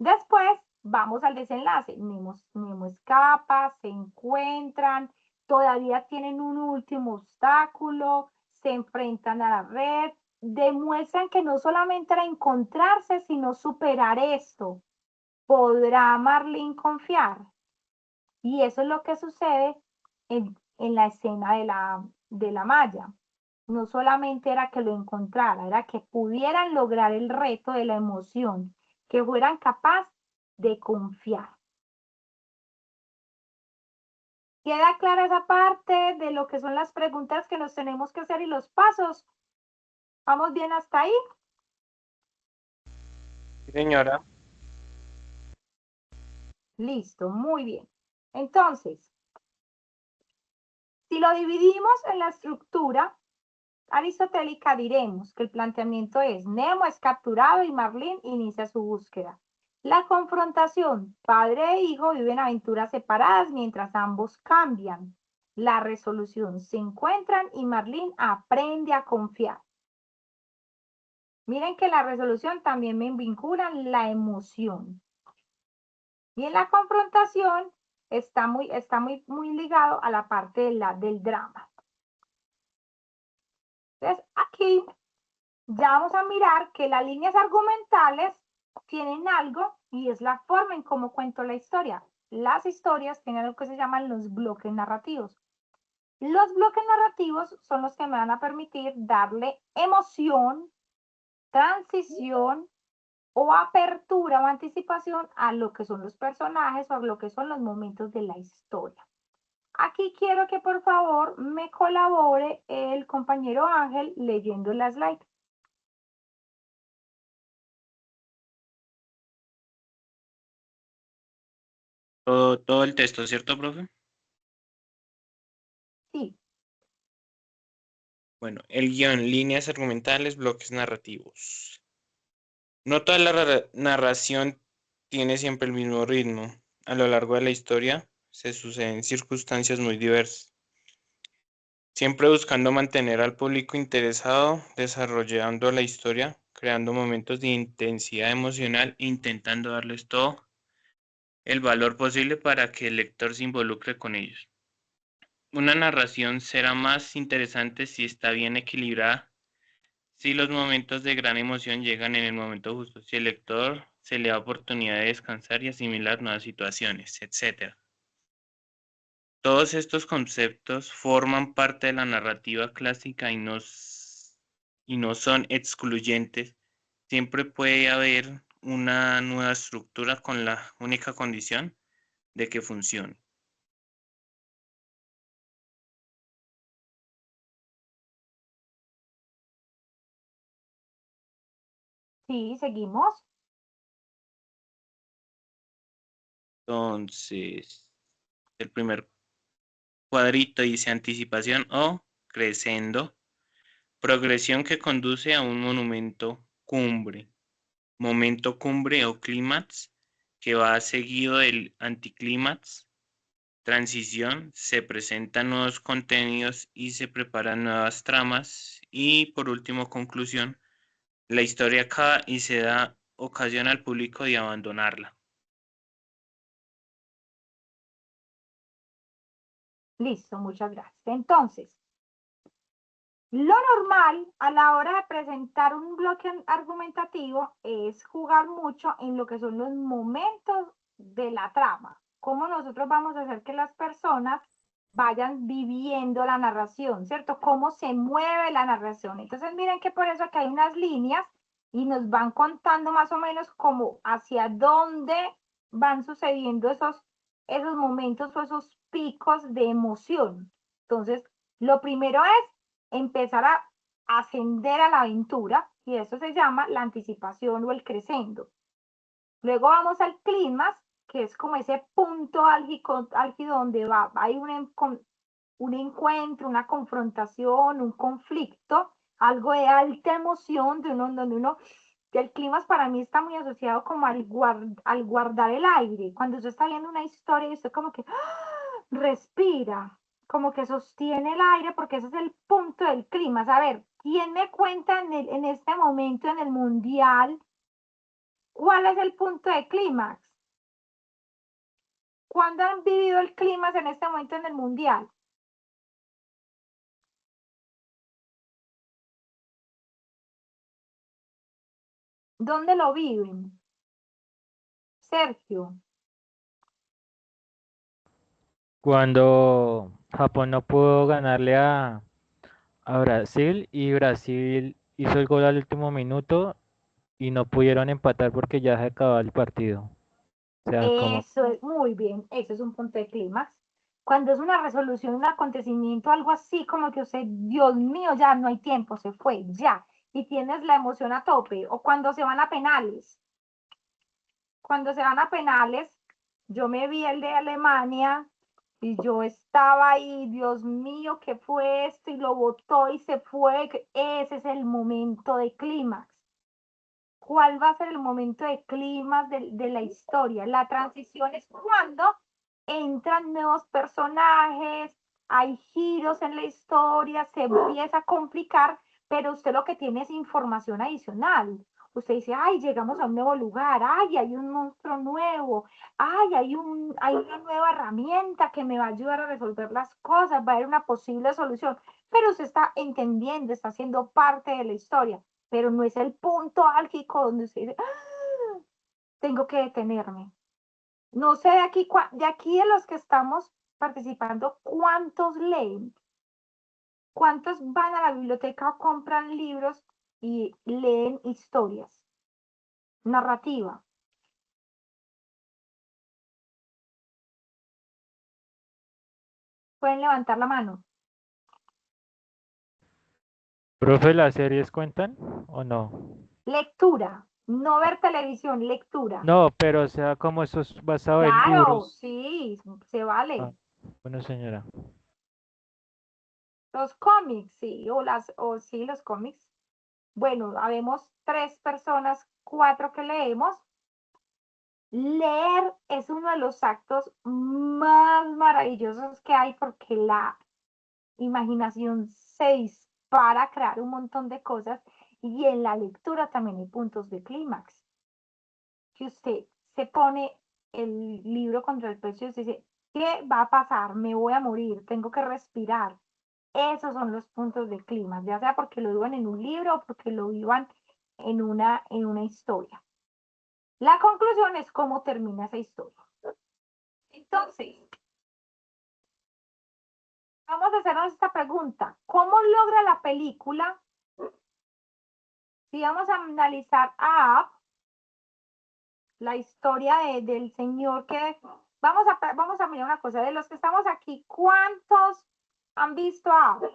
Después vamos al desenlace. Nemo escapa, se encuentran, todavía tienen un último obstáculo, se enfrentan a la red, demuestran que no solamente era encontrarse, sino superar esto. ¿Podrá Marlene confiar? Y eso es lo que sucede en la escena de la malla. No solamente era que lo encontrara, era que pudieran lograr el reto de la emoción, que fueran capaces de confiar. ¿Queda clara esa parte de lo que son las preguntas que nos tenemos que hacer y los pasos? ¿Vamos bien hasta ahí? Sí, señora. Listo, muy bien. Entonces, si lo dividimos en la estructura aristotélica, diremos que el planteamiento es: Nemo es capturado y Marlene inicia su búsqueda. La confrontación, padre e hijo viven aventuras separadas mientras ambos cambian. La resolución, se encuentran y Marlene aprende a confiar. Miren que la resolución también me vincula la emoción. Y en la confrontación está muy ligado a la parte del drama. Entonces, aquí ya vamos a mirar que las líneas argumentales tienen algo y es la forma en cómo cuento la historia. Las historias tienen lo que se llaman los bloques narrativos. Los bloques narrativos son los que me van a permitir darle emoción, transición o apertura o anticipación a lo que son los personajes o a lo que son los momentos de la historia. Aquí quiero que por favor me colabore el compañero Ángel leyendo la slide. Todo el texto, ¿cierto, profe? Sí, Bueno, el guión, líneas argumentales, bloques narrativos. No toda la narración tiene siempre el mismo ritmo. A lo largo de la historia se suceden circunstancias muy diversas, siempre buscando mantener al público interesado, desarrollando la historia, creando momentos de intensidad emocional e intentando darles todo el valor posible para que el lector se involucre con ellos. Una narración será más interesante si está bien equilibrada, si los momentos de gran emoción llegan en el momento justo, si el lector se le da oportunidad de descansar y asimilar nuevas situaciones, etc. Todos estos conceptos forman parte de la narrativa clásica y no son excluyentes. Siempre puede haber una nueva estructura con la única condición de que funcione. sí, seguimos. Entonces, el primer cuadrito dice anticipación o crescendo, progresión que conduce a un momento cumbre o clímax que va seguido del anticlímax, transición, se presentan nuevos contenidos y se preparan nuevas tramas y por último conclusión, la historia acaba y se da ocasión al público de abandonarla. Listo, muchas gracias. Entonces, lo normal a la hora de presentar un bloque argumentativo es jugar mucho en lo que son los momentos de la trama. Cómo nosotros vamos a hacer que las personas vayan viviendo la narración, ¿cierto? Cómo se mueve la narración. Entonces, miren que por eso aquí hay unas líneas y nos van contando más o menos como hacia dónde van sucediendo esos momentos o esos picos de emoción. Entonces, lo primero es empezar a ascender a la aventura, y eso se llama la anticipación o el crescendo. Luego vamos al clímax, que es como ese punto álgido donde hay un encuentro, una confrontación, un conflicto, algo de alta emoción, donde uno, el clímax para mí está muy asociado como al guardar el aire. Cuando usted está viendo una historia y usted como que respira, como que sostiene el aire, porque ese es el punto del clima. A ver, ¿quién me cuenta en este momento en el mundial cuál es el punto de clímax? ¿Cuándo han vivido el clímax en este momento en el mundial? ¿Dónde lo viven? Sergio. Cuando Japón no pudo ganarle a Brasil y Brasil hizo el gol al último minuto y no pudieron empatar porque ya se acababa el partido. O sea, como Eso es muy bien, eso es un punto de clímax. Cuando es una resolución, un acontecimiento, algo así como que usted, Dios mío, ya no hay tiempo, se fue, ya. Y tienes la emoción a tope. O cuando se van a penales. Cuando se van a penales, yo me vi el de Alemania y yo estaba ahí, Dios mío, ¿qué fue esto? Y lo botó y se fue. Ese es el momento de clímax. ¿Cuál va a ser el momento de clímax de la historia? La transición es cuando entran nuevos personajes, hay giros en la historia, se empieza a complicar, pero usted lo que tiene es información adicional. Usted dice, ay, llegamos a un nuevo lugar, ay, hay un monstruo nuevo, ay, hay una nueva herramienta que me va a ayudar a resolver las cosas, va a haber una posible solución, pero usted está entendiendo, está siendo parte de la historia, pero no es el punto álgico donde usted dice, ¡ah! Tengo que detenerme. No sé de aquí de los que estamos participando, ¿cuántos leen? ¿Cuántos van a la biblioteca o compran libros y leen historias? Narrativa. Pueden levantar la mano. Profe, ¿las series cuentan o no? Lectura, no ver televisión, lectura. No, pero o sea, como eso es basado en Claro, libros. sí, se vale. Ah, bueno, señora. Los cómics, sí, o sí, los cómics. Bueno, habemos 3 personas, 4 que leemos. Leer es uno de los actos más maravillosos que hay porque la imaginación se dispara a crear un montón de cosas y en la lectura también hay puntos de clímax. Que usted se pone el libro contra el pecho y usted dice, ¿qué va a pasar? Me voy a morir, tengo que respirar. Esos son los puntos de clímax, ya sea porque lo vivan en un libro o porque lo vivan en una historia. La conclusión es cómo termina esa historia. Entonces, vamos a hacernos esta pregunta. ¿Cómo logra la película? Si vamos a analizar a Up, la historia del señor que... Vamos a mirar una cosa. De los que estamos aquí, ¿cuántos han visto a Up?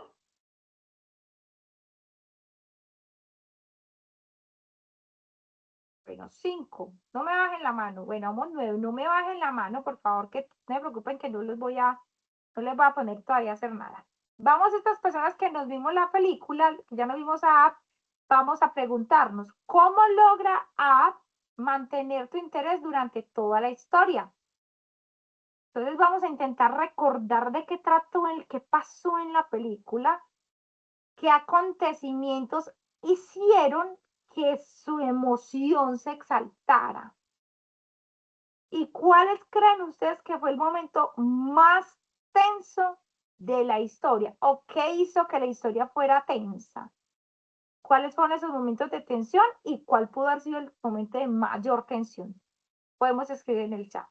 Bueno, 5. No me bajen la mano. Bueno, vamos 9. No me bajen la mano, por favor, que no me preocupen que no les voy a poner todavía a hacer nada. Vamos a estas personas que nos vimos la película, que ya nos vimos a App, vamos a preguntarnos, ¿cómo logra App mantener tu interés durante toda la historia? Entonces vamos a intentar recordar de qué trató, qué pasó en la película, qué acontecimientos hicieron que su emoción se exaltara. ¿Y cuáles creen ustedes que fue el momento más tenso de la historia? ¿O qué hizo que la historia fuera tensa? ¿Cuáles fueron esos momentos de tensión y cuál pudo haber sido el momento de mayor tensión? Podemos escribir en el chat.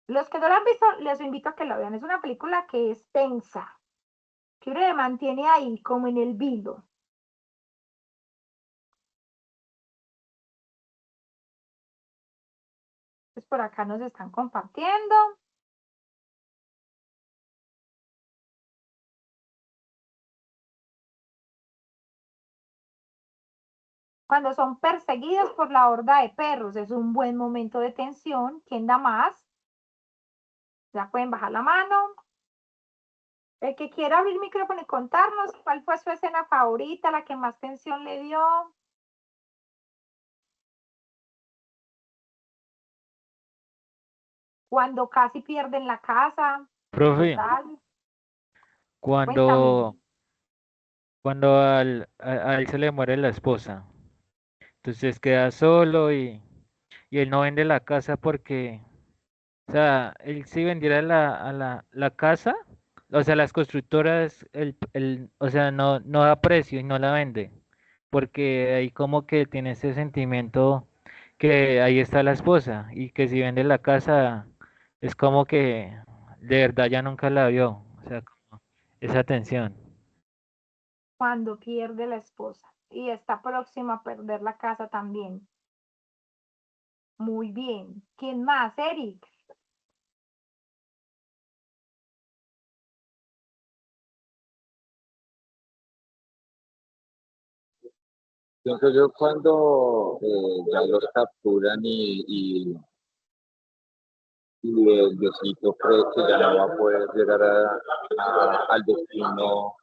Los que no lo han visto, les invito a que lo vean. Es una película que es tensa, que uno le mantiene ahí como en el vilo. Pues por acá nos están compartiendo. Cuando son perseguidos por la horda de perros, es un buen momento de tensión. ¿Quién da más? Ya pueden bajar la mano. El que quiera abrir el micrófono y contarnos cuál fue su escena favorita, la que más tensión le dio. Cuando casi pierden la casa. ¿Qué Profe, tal? Cuéntame. cuando a él se le muere la esposa, entonces queda solo y él no vende la casa porque, o sea, él si vendiera la casa, o sea, las constructoras, o sea, no da precio y no la vende, porque ahí como que tiene ese sentimiento que ahí está la esposa y que si vende la casa es como que de verdad ya nunca la vio, o sea, como esa tensión. Cuando pierde la esposa y está próxima a perder la casa también. Muy bien. ¿Quién más? Eric. Pienso yo cuando ya los capturan y el Diosito cree que ya no va a poder llegar al destino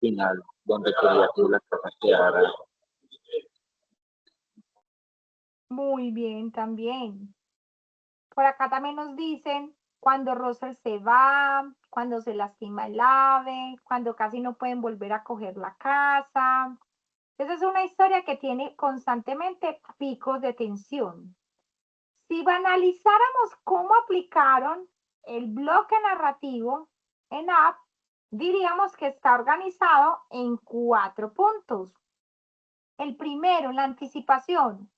final donde quería que la casa quedara. Muy bien también. Por acá también nos dicen cuando Russell se va, cuando se lastima el ave, cuando casi no pueden volver a coger la casa. Esa es una historia que tiene constantemente picos de tensión. Si analizáramos cómo aplicaron el bloque narrativo en App, diríamos que está organizado en 4 puntos. El primero, la anticipación.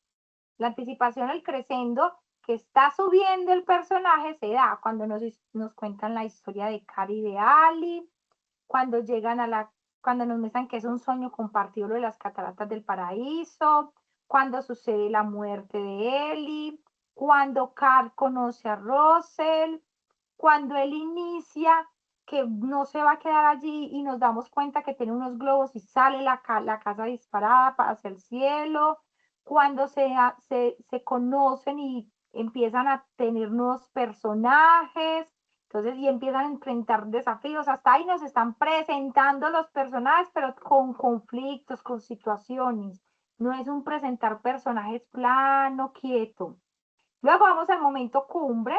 La anticipación, el crescendo que está subiendo el personaje se da cuando nos cuentan la historia de Cari y de Ali, cuando llegan cuando nos muestran que es un sueño compartido lo de las cataratas del paraíso, cuando sucede la muerte de Ellie, cuando Carl conoce a Russell, cuando él inicia que no se va a quedar allí y nos damos cuenta que tiene unos globos y sale la casa disparada hacia el cielo, cuando se conocen y empiezan a tener nuevos personajes, entonces, y empiezan a enfrentar desafíos, hasta ahí nos están presentando los personajes, pero con conflictos, con situaciones, no es un presentar personajes plano, quieto. Luego vamos al momento cumbre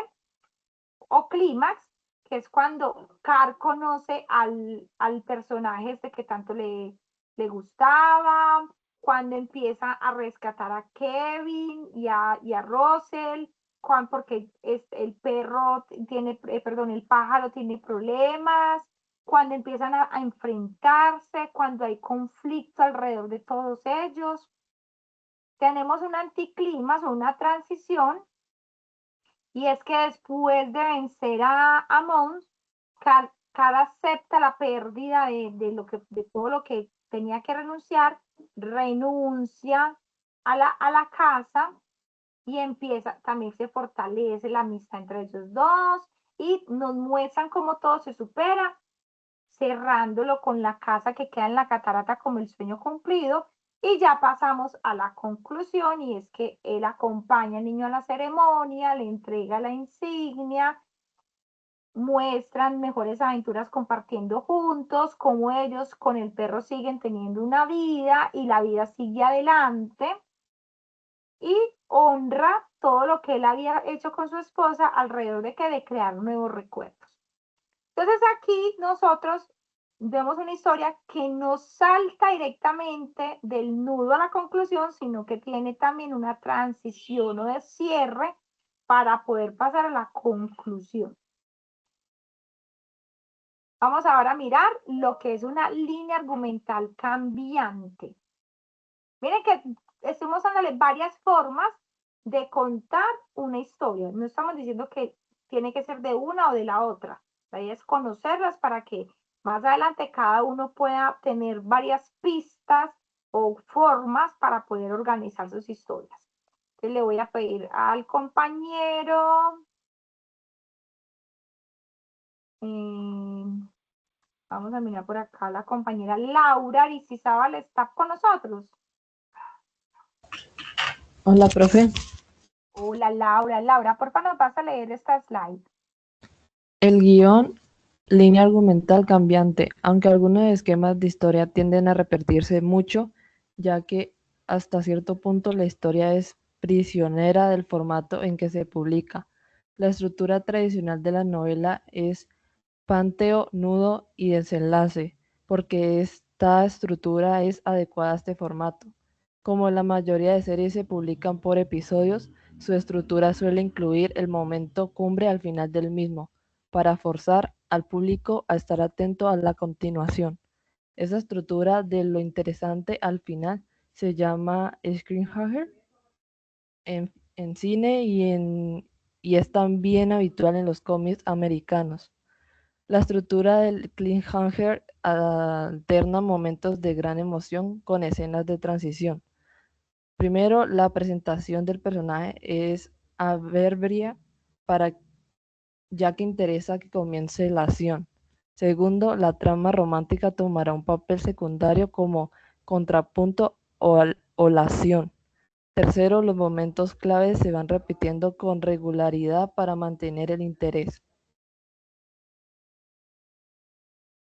o clímax, que es cuando Car conoce al personaje este que tanto le gustaba, cuando empieza a rescatar a Kevin y a Russell, porque el perro tiene, perdón, el pájaro tiene problemas, cuando empiezan a enfrentarse, cuando hay conflicto alrededor de todos ellos. Tenemos un anticlímax o una transición, y es que después de vencer a Mons, Car acepta la pérdida de todo lo que tenía que renunciar, renuncia a la casa y empieza, también se fortalece la amistad entre ellos dos y nos muestran cómo todo se supera, cerrándolo con la casa que queda en la catarata como el sueño cumplido. Y ya pasamos a la conclusión, y es que él acompaña al niño a la ceremonia, le entrega la insignia, muestran mejores aventuras compartiendo juntos, cómo ellos con el perro siguen teniendo una vida y la vida sigue adelante, y honra todo lo que él había hecho con su esposa alrededor de crear nuevos recuerdos. Entonces aquí nosotros vemos una historia que no salta directamente del nudo a la conclusión, sino que tiene también una transición o de cierre para poder pasar a la conclusión. Vamos ahora a mirar lo que es una línea argumental cambiante. Miren que estamos dándole varias formas de contar una historia. No estamos diciendo que tiene que ser de una o de la otra. La idea es conocerlas para que más adelante cada uno pueda tener varias pistas o formas para poder organizar sus historias. Entonces le voy a pedir al compañero, vamos a mirar por acá, la compañera Laura Aristizábal está con nosotros. Hola, profe. Hola, Laura. Laura, por favor, nos vas a leer esta slide. El guión, línea argumental cambiante, aunque algunos esquemas de historia tienden a repetirse mucho, ya que hasta cierto punto la historia es prisionera del formato en que se publica. La estructura tradicional de la novela es panteo, nudo y desenlace, porque esta estructura es adecuada a este formato. Como la mayoría de series se publican por episodios, su estructura suele incluir el momento cumbre al final del mismo, para forzar al público a estar atento a la continuación. Esa estructura de lo interesante al final se llama cliffhanger en cine y es también habitual en los cómics americanos. La estructura del cliffhanger alterna momentos de gran emoción con escenas de transición. Primero, la presentación del personaje es adverbia ya que interesa que comience la acción. Segundo, la trama romántica tomará un papel secundario como contrapunto o la acción. Tercero, los momentos claves se van repitiendo con regularidad para mantener el interés.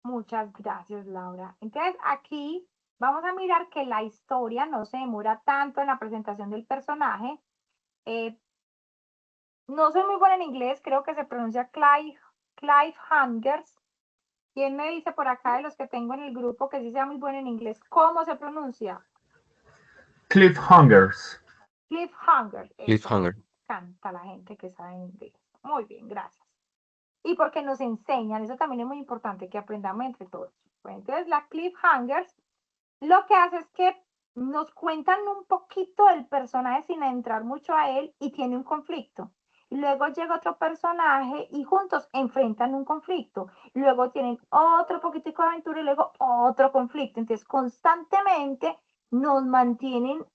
Muchas gracias, Laura. Entonces, aquí vamos a mirar que la historia no se demora tanto en la presentación del personaje. No soy muy buena en inglés, creo que se pronuncia cliffhangers. ¿Quién me dice por acá de los que tengo en el grupo que sí sea muy bueno en inglés? ¿Cómo se pronuncia? Cliffhangers. Cliffhanger. Cliffhanger. Canta la gente que sabe en inglés. Muy bien, gracias. Y porque nos enseñan, eso también es muy importante, que aprendamos entre todos. Bueno, entonces la cliffhangers lo que hace es que nos cuentan un poquito del personaje sin entrar mucho a él y tiene un conflicto. Y luego llega otro personaje y juntos enfrentan un conflicto. Y luego tienen otro poquitico de aventura y luego otro conflicto. Entonces constantemente nos mantienen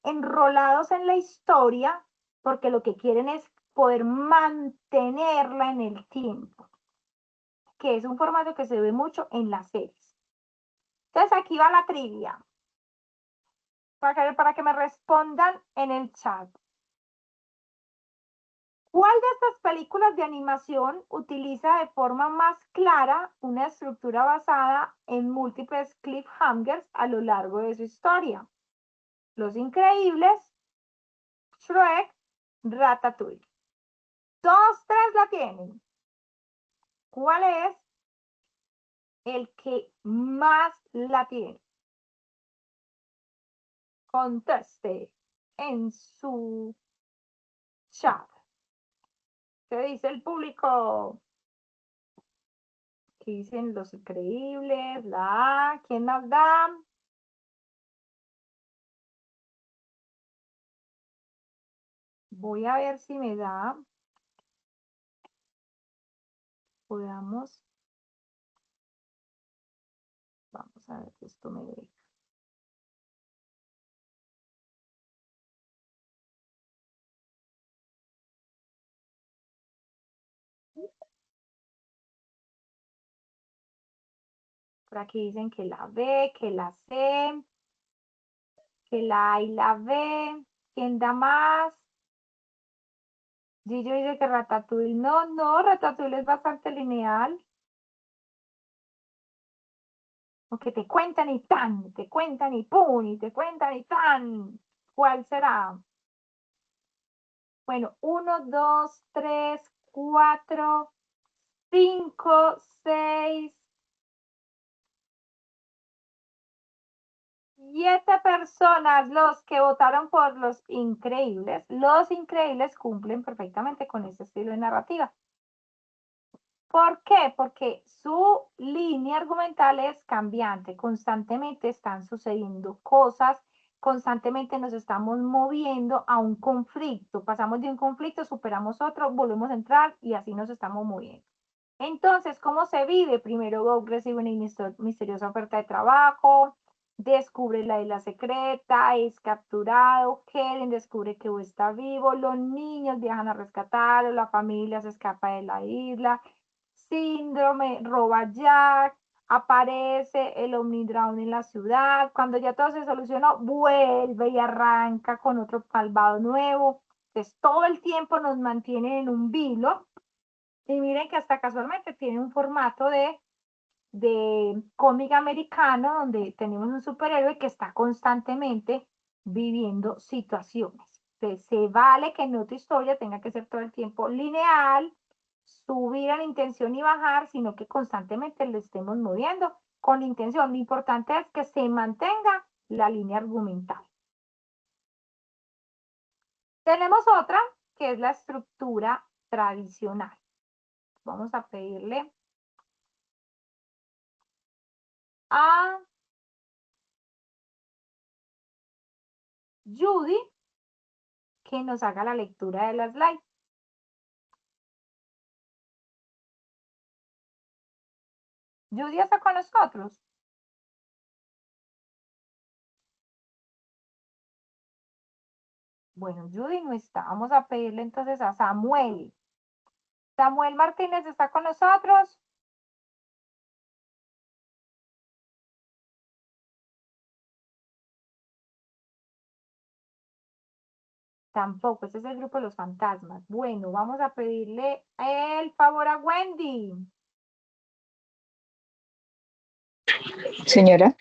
enrolados en la historia porque lo que quieren es poder mantenerla en el tiempo, que es un formato que se ve mucho en las series. Entonces aquí va la trivia, para que me respondan en el chat. ¿Cuál de estas películas de animación utiliza de forma más clara una estructura basada en múltiples cliffhangers a lo largo de su historia? Los Increíbles, Shrek, Ratatouille. 2, 3 la tienen. ¿Cuál es el que más la tiene? Conteste en su chat. ¿Qué dice el público? ¿Qué dicen Los Increíbles? La A. ¿Quién más da? Voy a ver si me da. Podamos. Vamos a ver si esto me deja. Por aquí dicen que la B, que la C, que la A y la B. ¿Quién da más? Gillo dice que Ratatouille. No, Ratatouille es bastante lineal. Porque te cuentan y tan, te cuentan y pum, y te cuentan y tan. ¿Cuál será? Bueno, 1, 2, 3, 4, 5, 6, 7 personas los que votaron por Los Increíbles. Los Increíbles cumplen perfectamente con ese estilo de narrativa. ¿Por qué? Porque su línea argumental es cambiante, constantemente están sucediendo cosas, constantemente nos estamos moviendo a un conflicto, pasamos de un conflicto, superamos otro, volvemos a entrar y así nos estamos moviendo. Entonces, ¿cómo se vive? Primero Bob recibe una misteriosa oferta de trabajo, descubre la isla secreta, es capturado, Kellen descubre que Bo está vivo, los niños viajan a rescatarlo, la familia se escapa de la isla, Síndrome roba Jack, aparece el Omnidrown en la ciudad, cuando ya todo se solucionó, vuelve y arranca con otro malvado nuevo. Entonces todo el tiempo nos mantienen en un vilo y miren que hasta casualmente tiene un formato de cómic americano donde tenemos un superhéroe que está constantemente viviendo situaciones. Entonces se vale que en otra historia tenga que ser todo el tiempo lineal, subir en intención y bajar, sino que constantemente lo estemos moviendo con intención. Lo importante es que se mantenga la línea argumental. Tenemos otra que es la estructura tradicional. Vamos a pedirle a Judy que nos haga la lectura de la slide. Judy está con nosotros. Bueno, Judy no está. Vamos a pedirle entonces a Samuel. Samuel Martínez está con nosotros. Tampoco, este es el grupo de los fantasmas. Bueno, vamos a pedirle el favor a Wendy. Señora,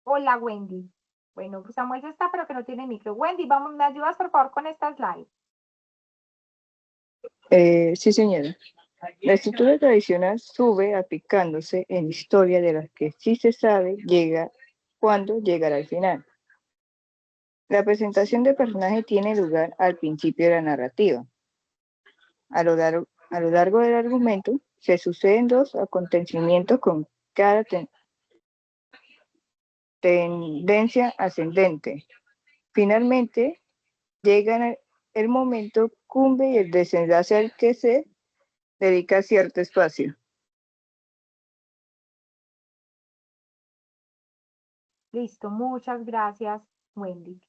Hola, Wendy. Bueno, pues Samuel ya está, pero que no tiene micro. Wendy, vamos, ¿me ayudas por favor con esta slide? sí, señora. La estructura tradicional sube aplicándose en historia de las que sí se sabe cuándo llegará al final. La presentación de personaje tiene lugar al principio de la narrativa. A lo largo del argumento se suceden dos acontecimientos con cada tendencia ascendente. Finalmente, llega el momento cumbre y el desenlace al que se dedica cierto espacio. Listo, muchas gracias, Wendy.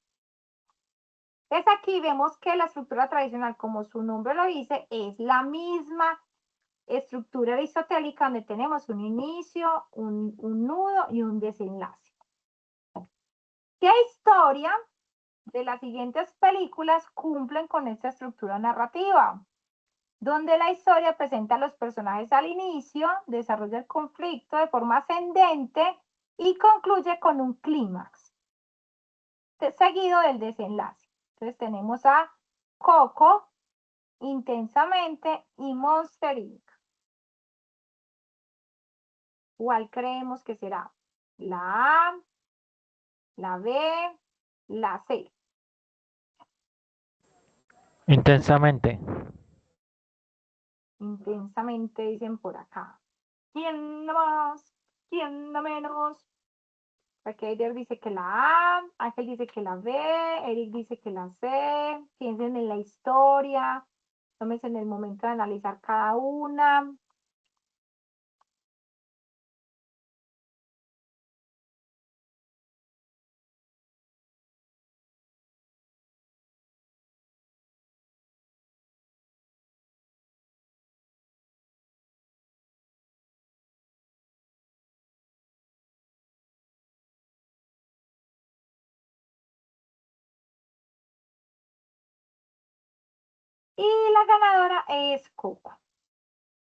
Entonces aquí vemos que la estructura tradicional, como su nombre lo dice, es la misma estructura aristotélica donde tenemos un inicio, un nudo y un desenlace. ¿Qué historia de las siguientes películas cumplen con esta estructura narrativa? Donde la historia presenta a los personajes al inicio, desarrolla el conflicto de forma ascendente y concluye con un clímax, seguido del desenlace. Entonces tenemos a Coco, Intensamente y Monster Inc. ¿Cuál creemos que será? ¿La A, la B, la C? Intensamente. Intensamente dicen por acá. ¿Quién no más? ¿Quién no menos? Eider dice que la A, Ángel dice que la B, Eric dice que la C. Piensen en la historia, tómense en el momento de analizar cada una. Y la ganadora es Coco.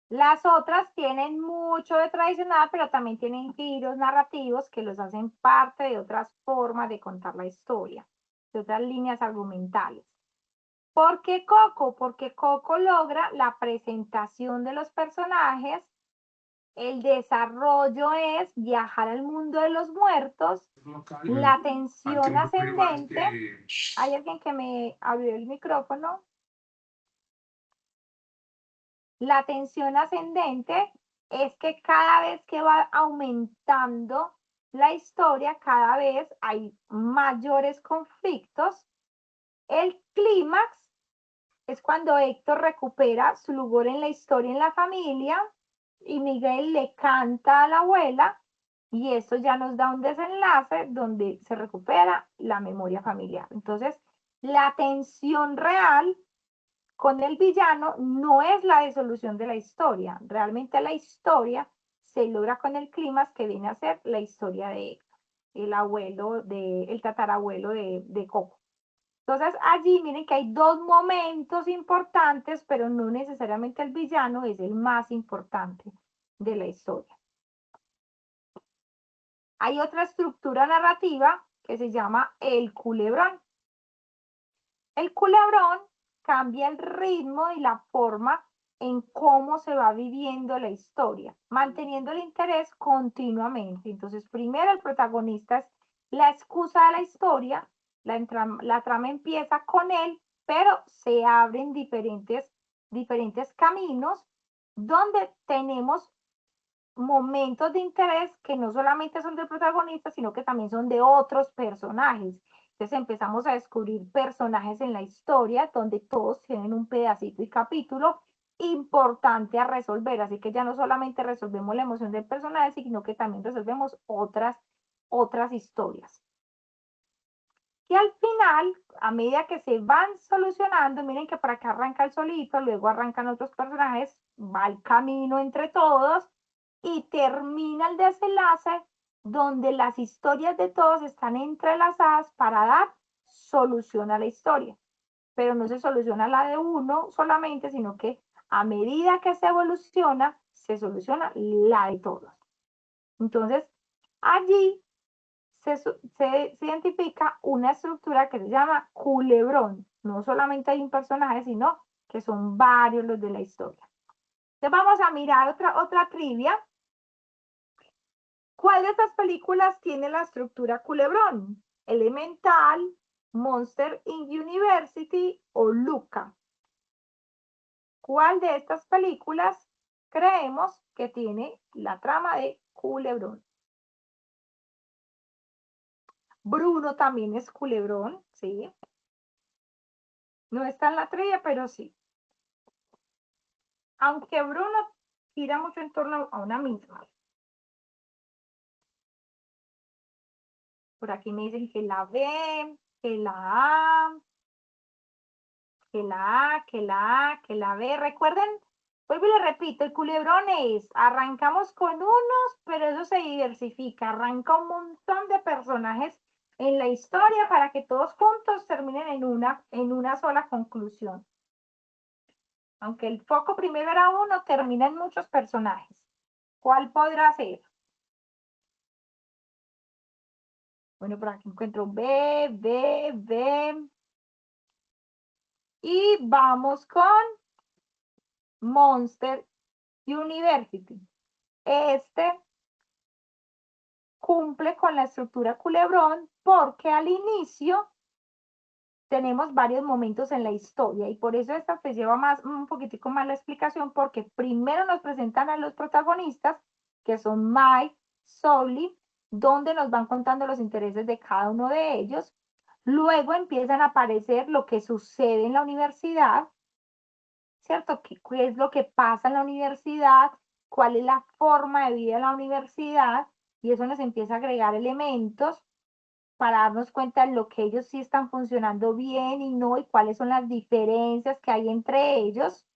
Las otras tienen mucho de tradicional, pero también tienen giros narrativos que los hacen parte de otras formas de contar la historia, de otras líneas argumentales. ¿Por qué Coco? Porque Coco logra la presentación de los personajes, el desarrollo es viajar al mundo de los muertos, la tensión ascendente. ¿Hay alguien que me abrió el micrófono? La tensión ascendente es que cada vez que va aumentando la historia, cada vez hay mayores conflictos. El clímax es cuando Héctor recupera su lugar en la historia en la familia y Miguel le canta a la abuela y eso ya nos da un desenlace donde se recupera la memoria familiar. Entonces, la tensión real con el villano no es la disolución de la historia. Realmente la historia se logra con el clímax que viene a ser la historia de Héctor, el tatarabuelo de Coco. Entonces allí miren que hay dos momentos importantes, pero no necesariamente el villano es el más importante de la historia. Hay otra estructura narrativa que se llama el culebrón. El culebrón cambia el ritmo y la forma en cómo se va viviendo la historia, manteniendo el interés continuamente. Entonces, primero el protagonista es la excusa de la historia, la trama empieza con él, pero se abren diferentes caminos donde tenemos momentos de interés que no solamente son del protagonista, sino que también son de otros personajes. Entonces empezamos a descubrir personajes en la historia donde todos tienen un pedacito y capítulo importante a resolver. Así que ya no solamente resolvemos la emoción del personaje, sino que también resolvemos otras historias. Y al final, a medida que se van solucionando, miren que por acá arranca el solito, luego arrancan otros personajes, va el camino entre todos y termina el desenlace donde las historias de todos están entrelazadas para dar solución a la historia. Pero no se soluciona la de uno solamente, sino que a medida que se evoluciona, se soluciona la de todos. Entonces, allí se identifica una estructura que se llama culebrón. No solamente hay un personaje, sino que son varios los de la historia. Entonces vamos a mirar otra trivia. ¿Cuál de estas películas tiene la estructura culebrón? Elemental, Monster Inc. University o Luca. ¿Cuál de estas películas creemos que tiene la trama de culebrón? Bruno también es culebrón, ¿sí? No está en la trivia, pero sí. Aunque Bruno gira mucho en torno a una misma. Por aquí me dicen que la B, que la A, que la A, que la A, que la B. Recuerden, vuelvo y le repito, el culebrón es, arrancamos con unos, pero eso se diversifica, arranca un montón de personajes en la historia para que todos juntos terminen en una sola conclusión. Aunque el foco primero era uno, termina en muchos personajes. ¿Cuál podrá ser? Bueno, por aquí encuentro B, B, B. Y vamos con Monster University. Este cumple con la estructura culebrón porque al inicio tenemos varios momentos en la historia y por eso esta pues lleva un poquitico más la explicación porque primero nos presentan a los protagonistas que son Mike, Sully, donde nos van contando los intereses de cada uno de ellos. Luego empiezan a aparecer lo que sucede en la universidad, ¿cierto? ¿Qué es lo que pasa en la universidad? ¿Cuál es la forma de vida en la universidad? Y eso nos empieza a agregar elementos para darnos cuenta de lo que ellos sí están funcionando bien y no, y cuáles son las diferencias que hay entre ellos,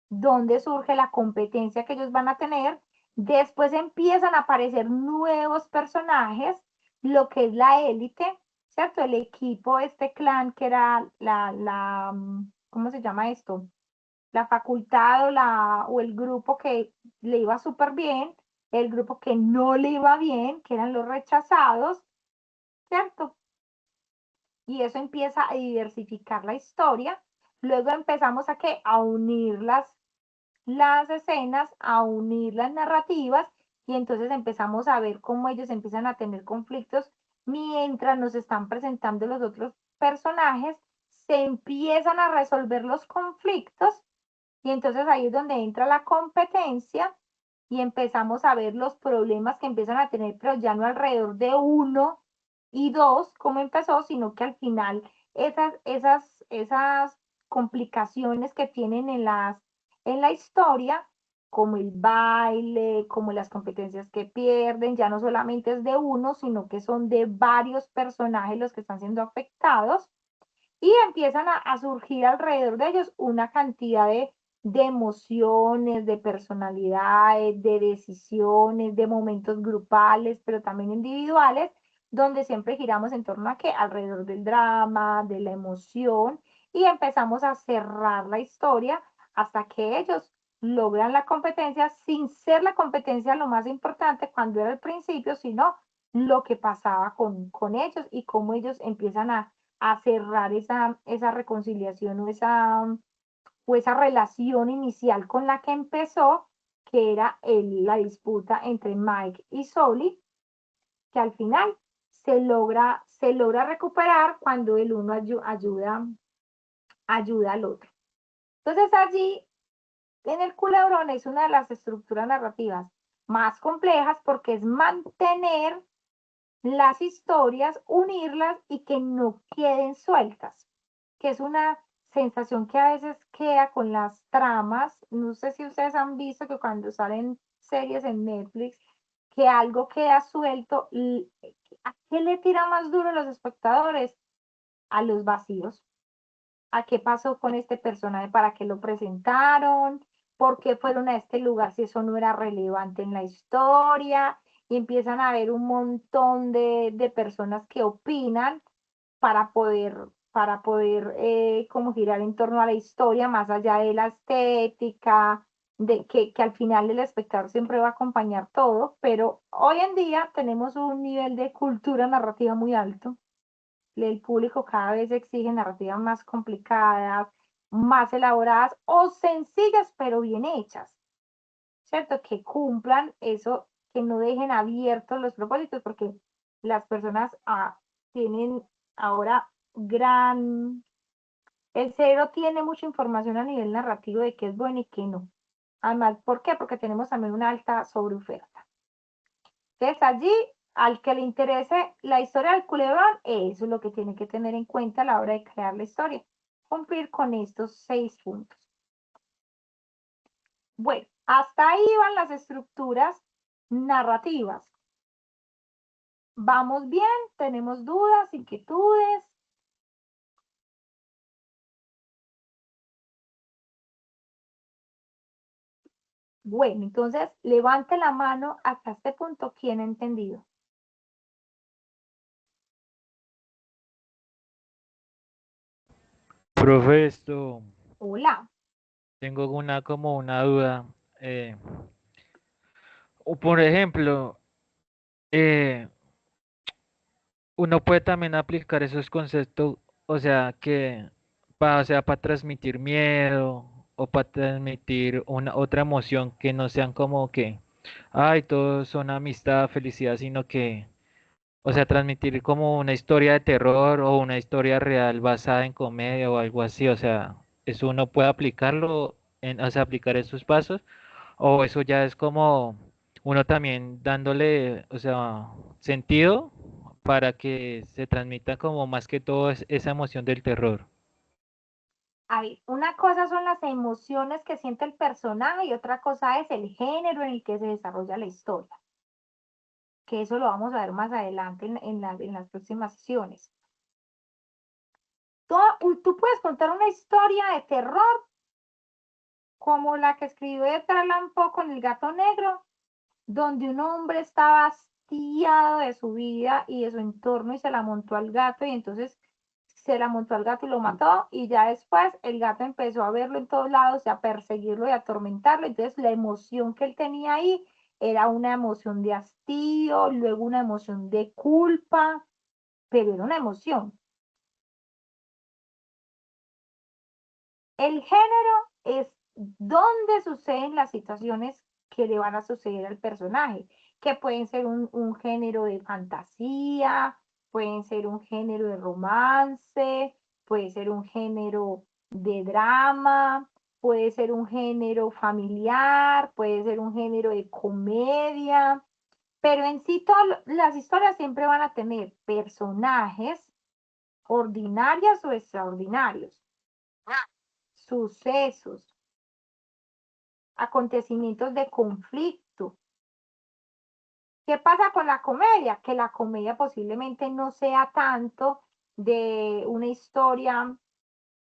dónde surge la competencia que ellos van a tener. Después empiezan a aparecer nuevos personajes, lo que es la élite, ¿cierto? El equipo, este clan que era ¿cómo se llama esto? La facultad o el grupo que le iba súper bien, el grupo que no le iba bien, que eran los rechazados, ¿cierto? Y eso empieza a diversificar la historia. Luego empezamos a unir las escenas, a unir las narrativas, y entonces empezamos a ver cómo ellos empiezan a tener conflictos mientras nos están presentando los otros personajes, se empiezan a resolver los conflictos, y entonces ahí es donde entra la competencia y empezamos a ver los problemas que empiezan a tener, pero ya no alrededor de uno y dos, como empezó, sino que al final esas complicaciones que tienen en la historia, como el baile, como las competencias que pierden, ya no solamente es de uno, sino que son de varios personajes los que están siendo afectados, y empiezan a surgir alrededor de ellos una cantidad de emociones, de personalidades, de decisiones, de momentos grupales, pero también individuales, donde siempre giramos en torno a qué, alrededor del drama, de la emoción, y empezamos a cerrar la historia hasta que ellos logran la competencia sin ser la competencia lo más importante cuando era el principio, sino lo que pasaba con ellos y cómo ellos empiezan a cerrar esa reconciliación o esa relación inicial con la que empezó, que era la disputa entre Mike y Sully, que al final se logra recuperar cuando el uno ayuda al otro. Entonces allí, en el culebrón, es una de las estructuras narrativas más complejas porque es mantener las historias, unirlas y que no queden sueltas, que es una sensación que a veces queda con las tramas. No sé si ustedes han visto que cuando salen series en Netflix, que algo queda suelto, ¿a qué le tira más duro a los espectadores? A los vacíos. ¿A qué pasó con este personaje? ¿Para qué lo presentaron? ¿Por qué fueron a este lugar si eso no era relevante en la historia? Y empiezan a haber un montón de personas que opinan para poder como girar en torno a la historia, más allá de la estética, de que al final el espectador siempre va a acompañar todo, pero hoy en día tenemos un nivel de cultura narrativa muy alto. El público cada vez exige narrativas más complicadas, más elaboradas o sencillas pero bien hechas, ¿cierto? Que cumplan eso, que no dejen abiertos los propósitos, porque las personas tienen ahora el cerebro tiene mucha información a nivel narrativo de qué es bueno y qué no. Además, ¿por qué? Porque tenemos también una alta sobreoferta. Entonces allí, al que le interese la historia del culebrón, eso es lo que tiene que tener en cuenta a la hora de crear la historia. Cumplir con estos 6 puntos. Bueno, hasta ahí van las estructuras narrativas. ¿Vamos bien? ¿Tenemos dudas, inquietudes? Bueno, entonces levante la mano hasta este punto. ¿Quién ha entendido? Profe, esto, Hola. tengo como una duda. O por ejemplo, eh, uno puede también aplicar esos conceptos, o sea, o sea, para transmitir miedo o para transmitir una otra emoción que no sean como que, ay, todos son amistad, felicidad, sino que, o sea, transmitir como una historia de terror o una historia real basada en comedia o algo así, o sea, eso uno puede aplicarlo, o sea, aplicar esos pasos, o eso ya es como uno también dándole, o sea, sentido para que se transmita como más que todo esa emoción del terror. A ver, una cosa son las emociones que siente el personaje y otra cosa es el género en el que se desarrolla la historia, que eso lo vamos a ver más adelante en las próximas sesiones. Tú puedes contar una historia de terror como la que escribió Edgar Allan Poe con El gato negro, donde un hombre estaba hastiado de su vida y de su entorno y se la montó al gato y entonces se la montó al gato y lo mató y ya después el gato empezó a verlo en todos lados y a perseguirlo y a atormentarlo. Entonces la emoción que él tenía ahí era una emoción de hastío, luego una emoción de culpa, pero era una emoción. El género es donde suceden las situaciones que le van a suceder al personaje, que pueden ser un género de fantasía, pueden ser un género de romance, puede ser un género de drama, puede ser un género familiar, puede ser un género de comedia, pero en sí todas las historias siempre van a tener personajes ordinarios o extraordinarios, sucesos, acontecimientos de conflicto. ¿Qué pasa con la comedia? Que la comedia posiblemente no sea tanto de una historia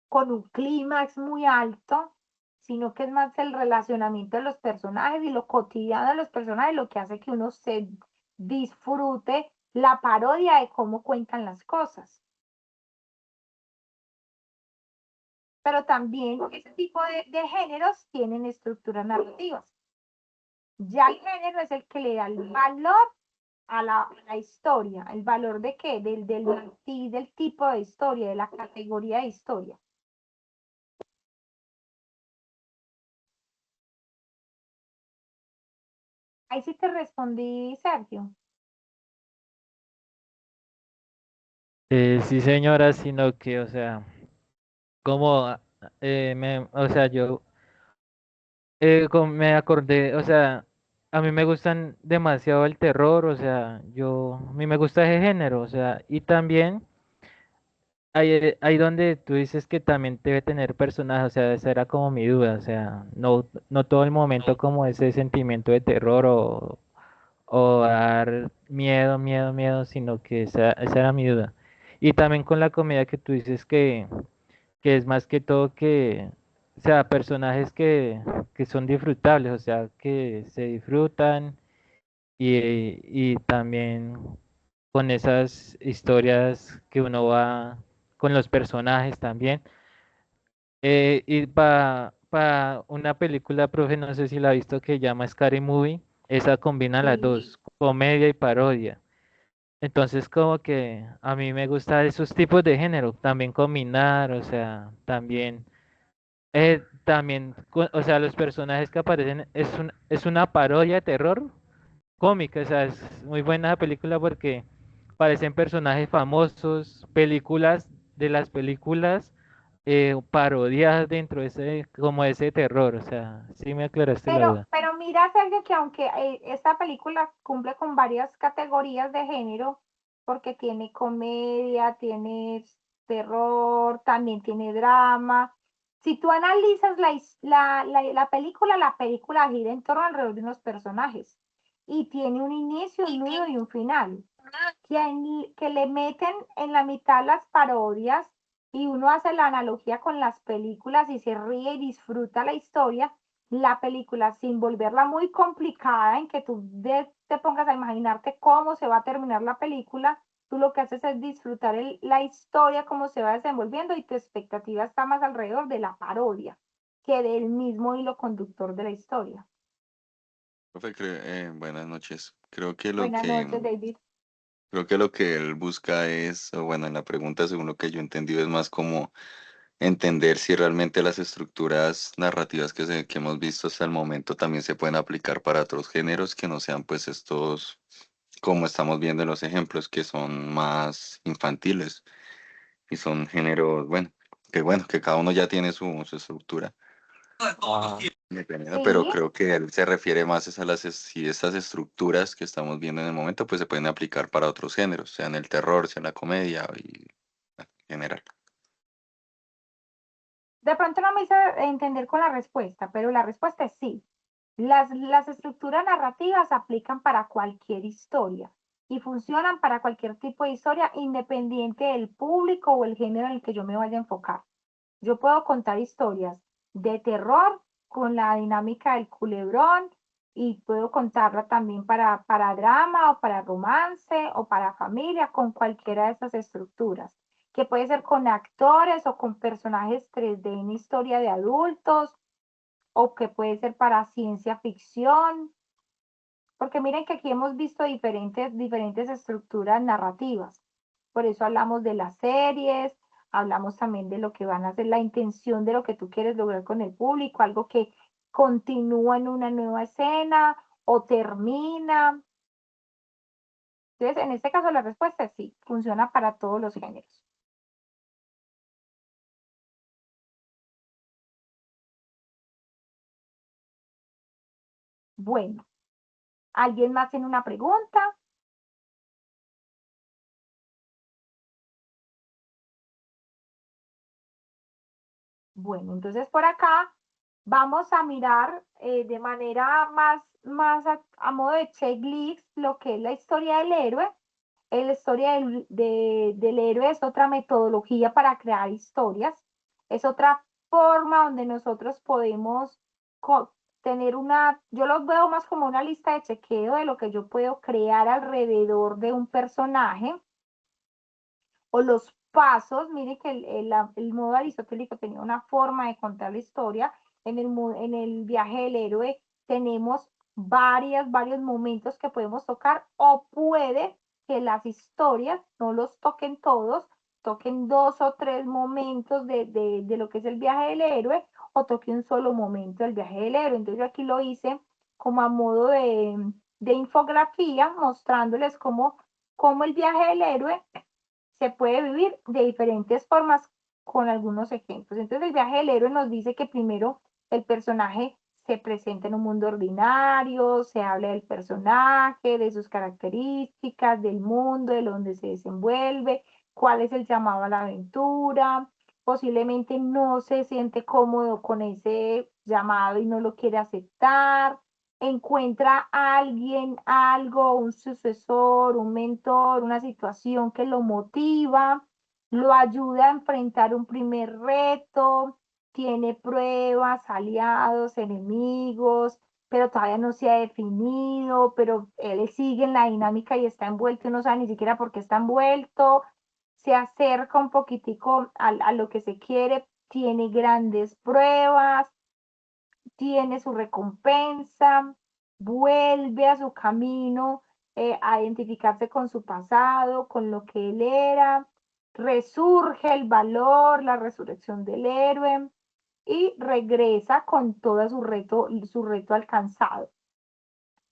con un clímax muy alto, sino que es más el relacionamiento de los personajes y lo cotidiano de los personajes lo que hace que uno se disfrute la parodia de cómo cuentan las cosas. Pero también ese tipo de géneros tienen estructuras narrativas. Ya el género es el que le da el valor a la historia. ¿El valor de qué? Del tipo de historia, de la categoría de historia. Ahí sí te respondí, Sergio. Sí, señora, sino que, o sea, como, o sea, yo me acordé, o sea, a mí me gustan demasiado el terror, o sea, a mí me gusta ese género, o sea, y también ahí donde tú dices que también debe tener personajes, o sea, esa era como mi duda, o sea, no todo el momento como ese sentimiento de terror o dar miedo, sino que esa era mi duda. Y también con la comedia que tú dices que es más que todo que, o sea, personajes que son disfrutables, o sea, que se disfrutan y también con esas historias que uno va con los personajes también. Y para una película, profe, no sé si la ha visto que llama Scary Movie, esa combina las Sí. dos, comedia y parodia. Entonces como que a mí me gusta esos tipos de género, también combinar, o sea, o sea, los personajes que aparecen es una parodia de terror cómica, o sea, es muy buena la película porque parecen personajes famosos, películas de las películas parodiadas dentro de como ese terror, o sea, sí me aclaraste la duda. Pero mira, Sergio, que aunque esta película cumple con varias categorías de género, porque tiene comedia, tiene terror, también tiene drama. Si tú analizas la película gira en torno alrededor de unos personajes y tiene un inicio, un nudo y un final, que le meten en la mitad las parodias y uno hace la analogía con las películas y se ríe y disfruta la historia, la película sin volverla muy complicada, en que tú te pongas a imaginarte cómo se va a terminar la película, tú lo que haces es disfrutar la historia, cómo se va desenvolviendo, y tu expectativa está más alrededor de la parodia que del mismo hilo conductor de la historia. Profe, buenas noches. Creo que Buenas noches, David. creo que lo que él busca es, o bueno, en la pregunta, según lo que yo he entendido, es más como entender si realmente las estructuras narrativas que hemos visto hasta el momento también se pueden aplicar para otros géneros que no sean pues estos, como estamos viendo en los ejemplos, que son más infantiles y son géneros, bueno, que cada uno ya tiene su estructura. Dependiendo, pero Sí, creo que él se refiere más es a si estas estructuras que estamos viendo en el momento pues se pueden aplicar para otros géneros, sea en el terror, sea en la comedia y en general. de pronto no me hice entender con la respuesta, pero la respuesta es sí. Las estructuras narrativas aplican para cualquier historia y funcionan para cualquier tipo de historia, independiente del público o el género en el que yo me vaya a enfocar. Yo puedo contar historias de terror con la dinámica del culebrón, y puedo contarla también para drama o para romance o para familia, con cualquiera de esas estructuras, que puede ser con actores o con personajes 3D en historia de adultos, o que puede ser para ciencia ficción, porque miren que aquí hemos visto diferentes estructuras narrativas. Por eso hablamos de las series, hablamos también de lo que van a ser la intención de lo que tú quieres lograr con el público, algo que continúa en una nueva escena o termina. Entonces, en este caso la respuesta es sí, funciona para todos los géneros. Bueno, ¿alguien más tiene una pregunta? Bueno, entonces por acá vamos a mirar de manera más a modo de checklist lo que es la historia del héroe. La historia del héroe es otra metodología para crear historias, es otra forma donde nosotros podemos tener yo los veo más como una lista de chequeo de lo que yo puedo crear alrededor de un personaje, o los pasos. Mire que el modo aristotélico tenía una forma de contar la historia. En el viaje del héroe tenemos varios momentos que podemos tocar, o puede que las historias no los toquen todos, toquen 2 o 3 momentos de lo que es el viaje del héroe, o toque un solo momento del viaje del héroe. Entonces yo aquí lo hice como a modo de infografía, mostrándoles cómo el viaje del héroe se puede vivir de diferentes formas, con algunos ejemplos. Entonces el viaje del héroe nos dice que primero el personaje se presenta en un mundo ordinario, se habla del personaje, de sus características, del mundo, de donde se desenvuelve, cuál es el llamado a la aventura. Posiblemente no se siente cómodo con ese llamado y no lo quiere aceptar. Encuentra a alguien, algo, un sucesor, un mentor, una situación que lo motiva, lo ayuda a enfrentar un primer reto, tiene pruebas, aliados, enemigos, pero todavía no se ha definido, pero él sigue en la dinámica y está envuelto y no sabe ni siquiera por qué está envuelto. Se acerca un poquitico a lo que se quiere, tiene grandes pruebas, tiene su recompensa, vuelve a su camino, a identificarse con su pasado, con lo que él era, resurge el valor, la resurrección del héroe, y regresa con todo su reto alcanzado.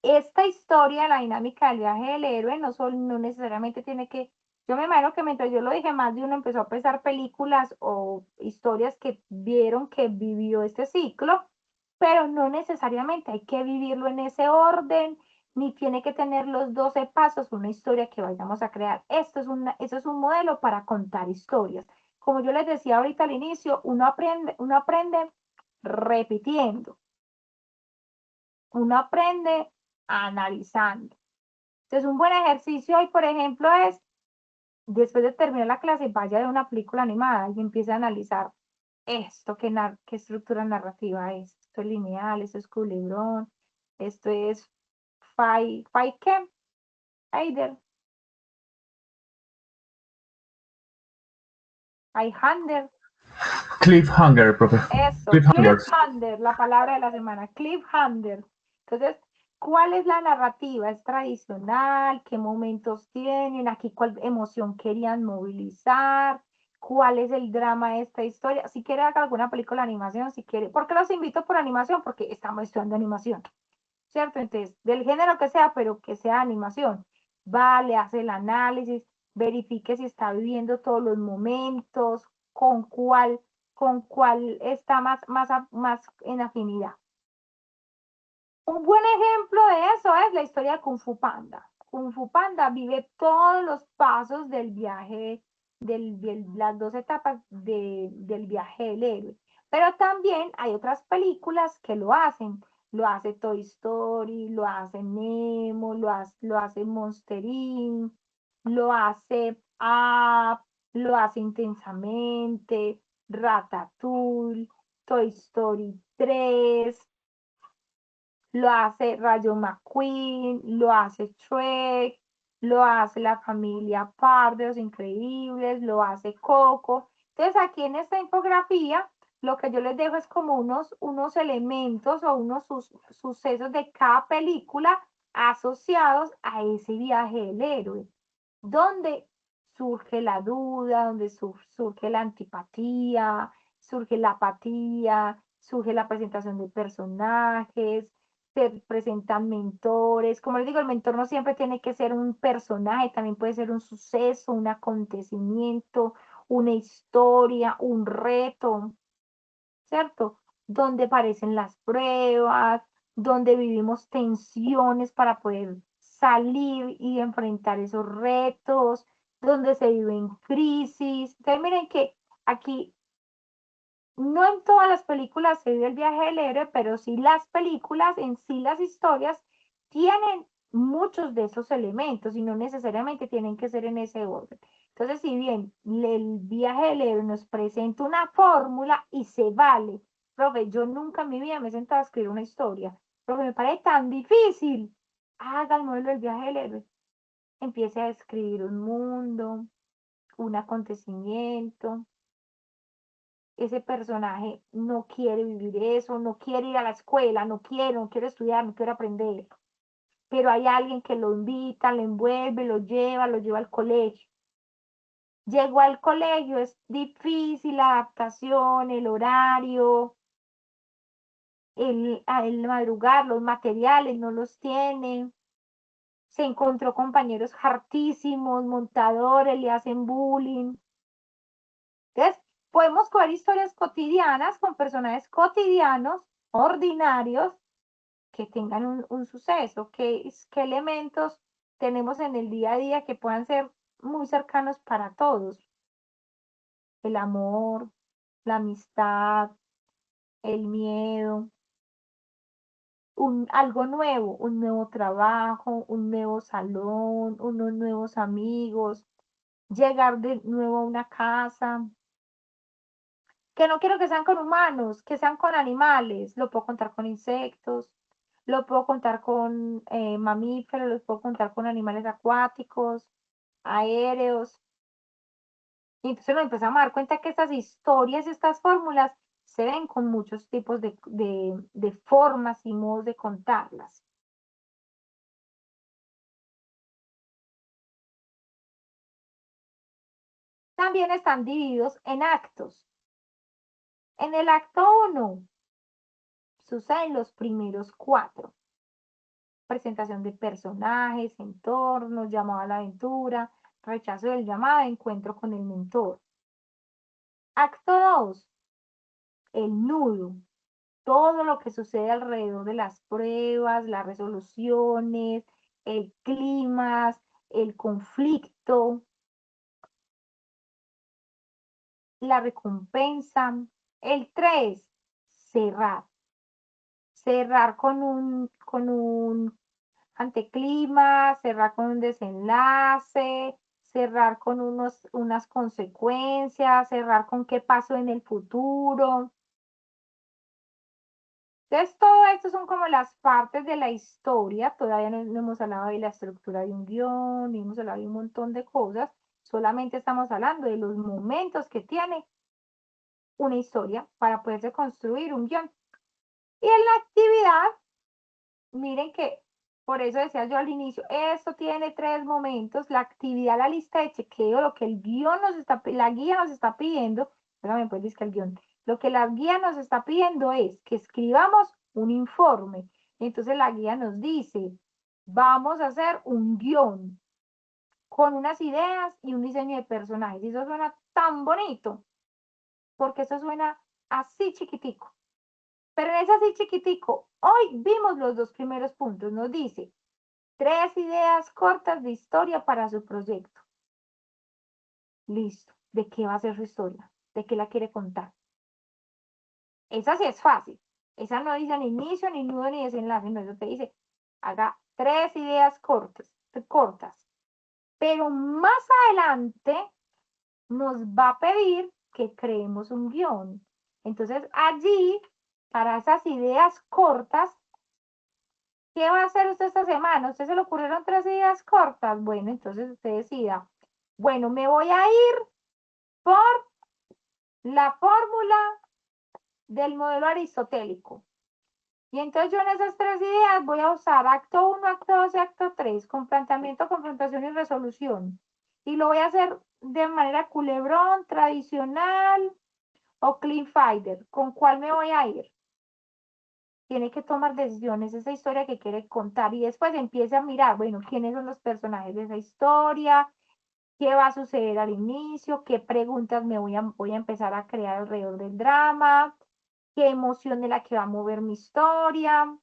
Esta historia, la dinámica del viaje del héroe, no necesariamente tiene que, yo me imagino que mientras yo lo dije, más de uno empezó a pensar películas o historias que vieron que vivió este ciclo, pero no necesariamente hay que vivirlo en ese orden, ni tiene que tener los 12 pasos una historia que vayamos a crear. Eso es un modelo para contar historias. Como yo les decía ahorita al inicio, uno aprende repitiendo, uno aprende analizando. Entonces, un buen ejercicio hoy, por ejemplo, es, después de terminar la clase, vaya a ver una película animada y empiece a analizar esto, qué estructura narrativa es. Esto es lineal, esto es culebrón, esto es ¿qué? Eider. Highlander. Cliffhanger, profe. Eso, Cliffhangers. cliffhanger, la palabra de la semana, cliffhanger. Entonces, ¿cuál es la narrativa? ¿Es tradicional? ¿Qué momentos tienen? ¿Aquí cuál emoción querían movilizar? ¿Cuál es el drama de esta historia? Si quiere haga alguna película de animación, si quiere. ¿Por qué los invito por animación? Porque estamos estudiando animación, ¿cierto? Entonces, del género que sea, pero que sea animación. Vale, hace el análisis, verifique si está viviendo todos los momentos, con cuál está más en afinidad. Un buen ejemplo de eso es la historia de Kung Fu Panda. Kung Fu Panda vive todos los pasos del viaje, las dos etapas del viaje del héroe. Pero también hay otras películas que lo hacen. Lo hace Toy Story, lo hace Nemo, lo hace Monster Inc., lo hace Up, lo hace Intensamente, Ratatouille, Toy Story 3, lo hace Rayo McQueen, lo hace Shrek, lo hace la familia Parr de Los Increíbles, lo hace Coco. Entonces aquí en esta infografía lo que yo les dejo es como unos elementos o unos sucesos de cada película asociados a ese viaje del héroe, donde surge la duda, donde surge la antipatía, surge la apatía, surge la presentación de personajes, se presentan mentores. Como les digo, el mentor no siempre tiene que ser un personaje, también puede ser un suceso, un acontecimiento, una historia, un reto, ¿cierto? Donde aparecen las pruebas, donde vivimos tensiones para poder salir y enfrentar esos retos, donde se viven crisis. Entonces, miren que aquí no en todas las películas se vive el viaje del héroe, pero sí las películas, en sí las historias, tienen muchos de esos elementos y no necesariamente tienen que ser en ese orden. Entonces, si bien el viaje del héroe nos presenta una fórmula y se vale, profe, yo nunca en mi vida me he sentado a escribir una historia, profe, me parece tan difícil. Haga el modelo del viaje del héroe. Empiece a escribir un mundo, un acontecimiento. Ese personaje no quiere vivir eso, no quiere ir a la escuela, no quiere estudiar, no quiere aprender. Pero hay alguien que lo invita, lo envuelve, lo lleva al colegio. Llegó al colegio, es difícil la adaptación, el horario, el madrugar, los materiales no los tiene. Se encontró compañeros hartísimos, montadores, le hacen bullying. Entonces, podemos coger historias cotidianas con personajes cotidianos, ordinarios, que tengan un suceso, qué elementos tenemos en el día a día que puedan ser muy cercanos para todos. El amor, la amistad, el miedo, algo nuevo, un nuevo trabajo, un nuevo salón, unos nuevos amigos, llegar de nuevo a una casa, que no quiero que sean con humanos, que sean con animales. Lo puedo contar con insectos, lo puedo contar con mamíferos, lo puedo contar con animales acuáticos, aéreos. Y entonces nos empezamos a dar cuenta que estas historias, estas fórmulas, se ven con muchos tipos de formas y modos de contarlas. También están divididos en actos. En el acto 1 suceden los primeros 4. Presentación de personajes, entornos, llamado a la aventura, rechazo del llamado, encuentro con el mentor. Acto 2, el nudo. Todo lo que sucede alrededor de las pruebas, las resoluciones, el clima, el conflicto, la recompensa. El 3, cerrar. Cerrar con un anteclima, cerrar con un desenlace, cerrar con unas consecuencias, cerrar con qué pasó en el futuro. Entonces, todo esto son como las partes de la historia. Todavía no hemos hablado de la estructura de un guión, ni hemos hablado de un montón de cosas. Solamente estamos hablando de los momentos que tiene una historia para poderse construir un guión. Y en la actividad, miren que, por eso decía yo al inicio, esto tiene 3 momentos. La actividad, la lista de chequeo, lo que el guión la guía nos está pidiendo, déjame pues decir que el guión, lo que la guía nos está pidiendo es que escribamos un informe. Entonces la guía nos dice, vamos a hacer un guión con unas ideas y un diseño de personajes. Y eso suena tan bonito, porque eso suena así chiquitico. Pero en ese así chiquitico, hoy vimos los 2 primeros puntos. Nos dice 3 ideas cortas de historia para su proyecto. Listo. ¿De qué va a ser su historia? ¿De qué la quiere contar? Esa sí es fácil. Esa no dice ni inicio, ni nudo, ni desenlace. No, eso te dice, haga 3 ideas cortas. Pero más adelante nos va a pedir que creemos un guión. Entonces allí, para esas ideas cortas, ¿qué va a hacer usted esta semana? ¿Usted se le ocurrieron 3 ideas cortas? Bueno, entonces usted decida, bueno, me voy a ir por la fórmula del modelo aristotélico. Y entonces yo en esas 3 ideas voy a usar acto 1, acto 2 y acto 3, con planteamiento, confrontación y resolución. Y lo voy a hacer de manera culebrón, tradicional o clean fighter. ¿Con cuál me voy a ir? Tiene que tomar decisiones, esa historia que quiere contar, y después empieza a mirar, bueno, quiénes son los personajes de esa historia, qué va a suceder al inicio, qué preguntas voy a empezar a crear alrededor del drama, qué emoción es la que va a mover mi historia,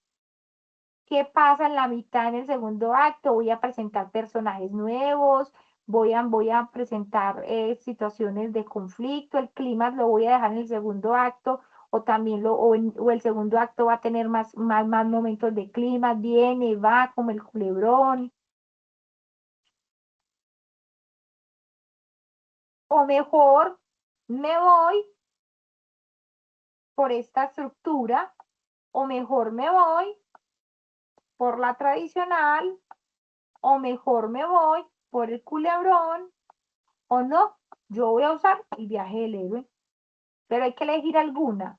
qué pasa en la mitad en el segundo acto, voy a presentar personajes nuevos, voy a presentar situaciones de conflicto, el clima lo voy a dejar en el segundo acto, o también o el segundo acto va a tener más momentos de clima, viene, va, como el culebrón. O mejor, me voy por esta estructura, o mejor me voy por la tradicional, o mejor me voy por el culebrón, o no, yo voy a usar el viaje del héroe, pero hay que elegir alguna.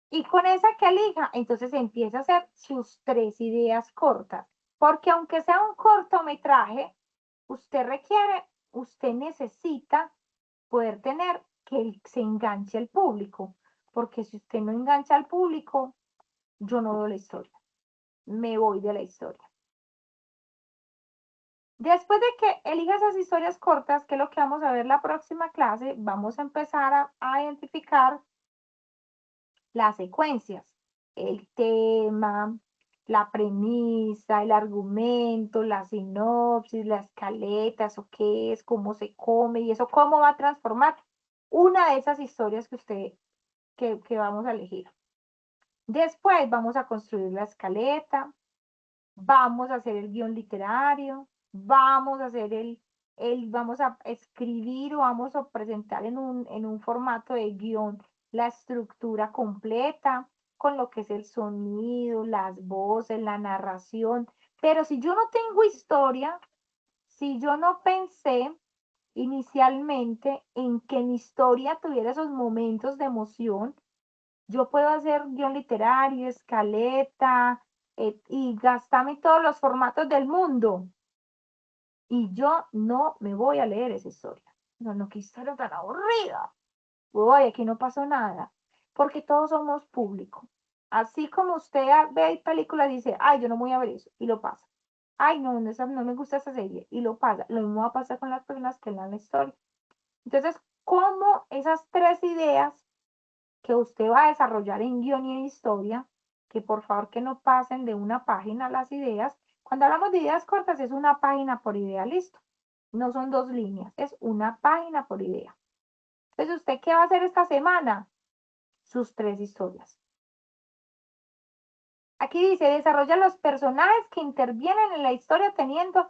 Y con esa que elija, entonces empieza a hacer sus 3 ideas cortas, porque aunque sea un cortometraje, usted necesita poder tener que se enganche al público, porque si usted no engancha al público, yo no veo la historia, me voy de la historia. Después de que elija esas historias cortas, que es lo que vamos a ver la próxima clase, vamos a empezar a identificar las secuencias, el tema, la premisa, el argumento, la sinopsis, la escaleta, eso qué es, cómo se come y eso cómo va a transformar una de esas historias que vamos a elegir. Después vamos a construir la escaleta, vamos a hacer el guión literario, vamos a hacer vamos a escribir o vamos a presentar en un formato de guión la estructura completa, con lo que es el sonido, las voces, la narración. Pero si yo no tengo historia, si yo no pensé inicialmente en que mi historia tuviera esos momentos de emoción, yo puedo hacer guión literario, escaleta, y gastarme todos los formatos del mundo. Y yo no me voy a leer esa historia. No, qué historia tan aburrida. Uy, aquí no pasó nada. Porque todos somos público. Así como usted ve películas y dice, ay, yo no voy a ver eso, y lo pasa. Ay, no me gusta esa serie, y lo pasa. Lo mismo va a pasar con las personas que lean la historia. Entonces, ¿cómo esas 3 ideas que usted va a desarrollar en guión y en historia, que por favor que no pasen de una página las ideas? Cuando hablamos de ideas cortas es una página por idea, listo. No son 2 líneas, es una página por idea. Entonces, ¿usted qué va a hacer esta semana? Sus 3 historias. Aquí dice, desarrolla los personajes que intervienen en la historia teniendo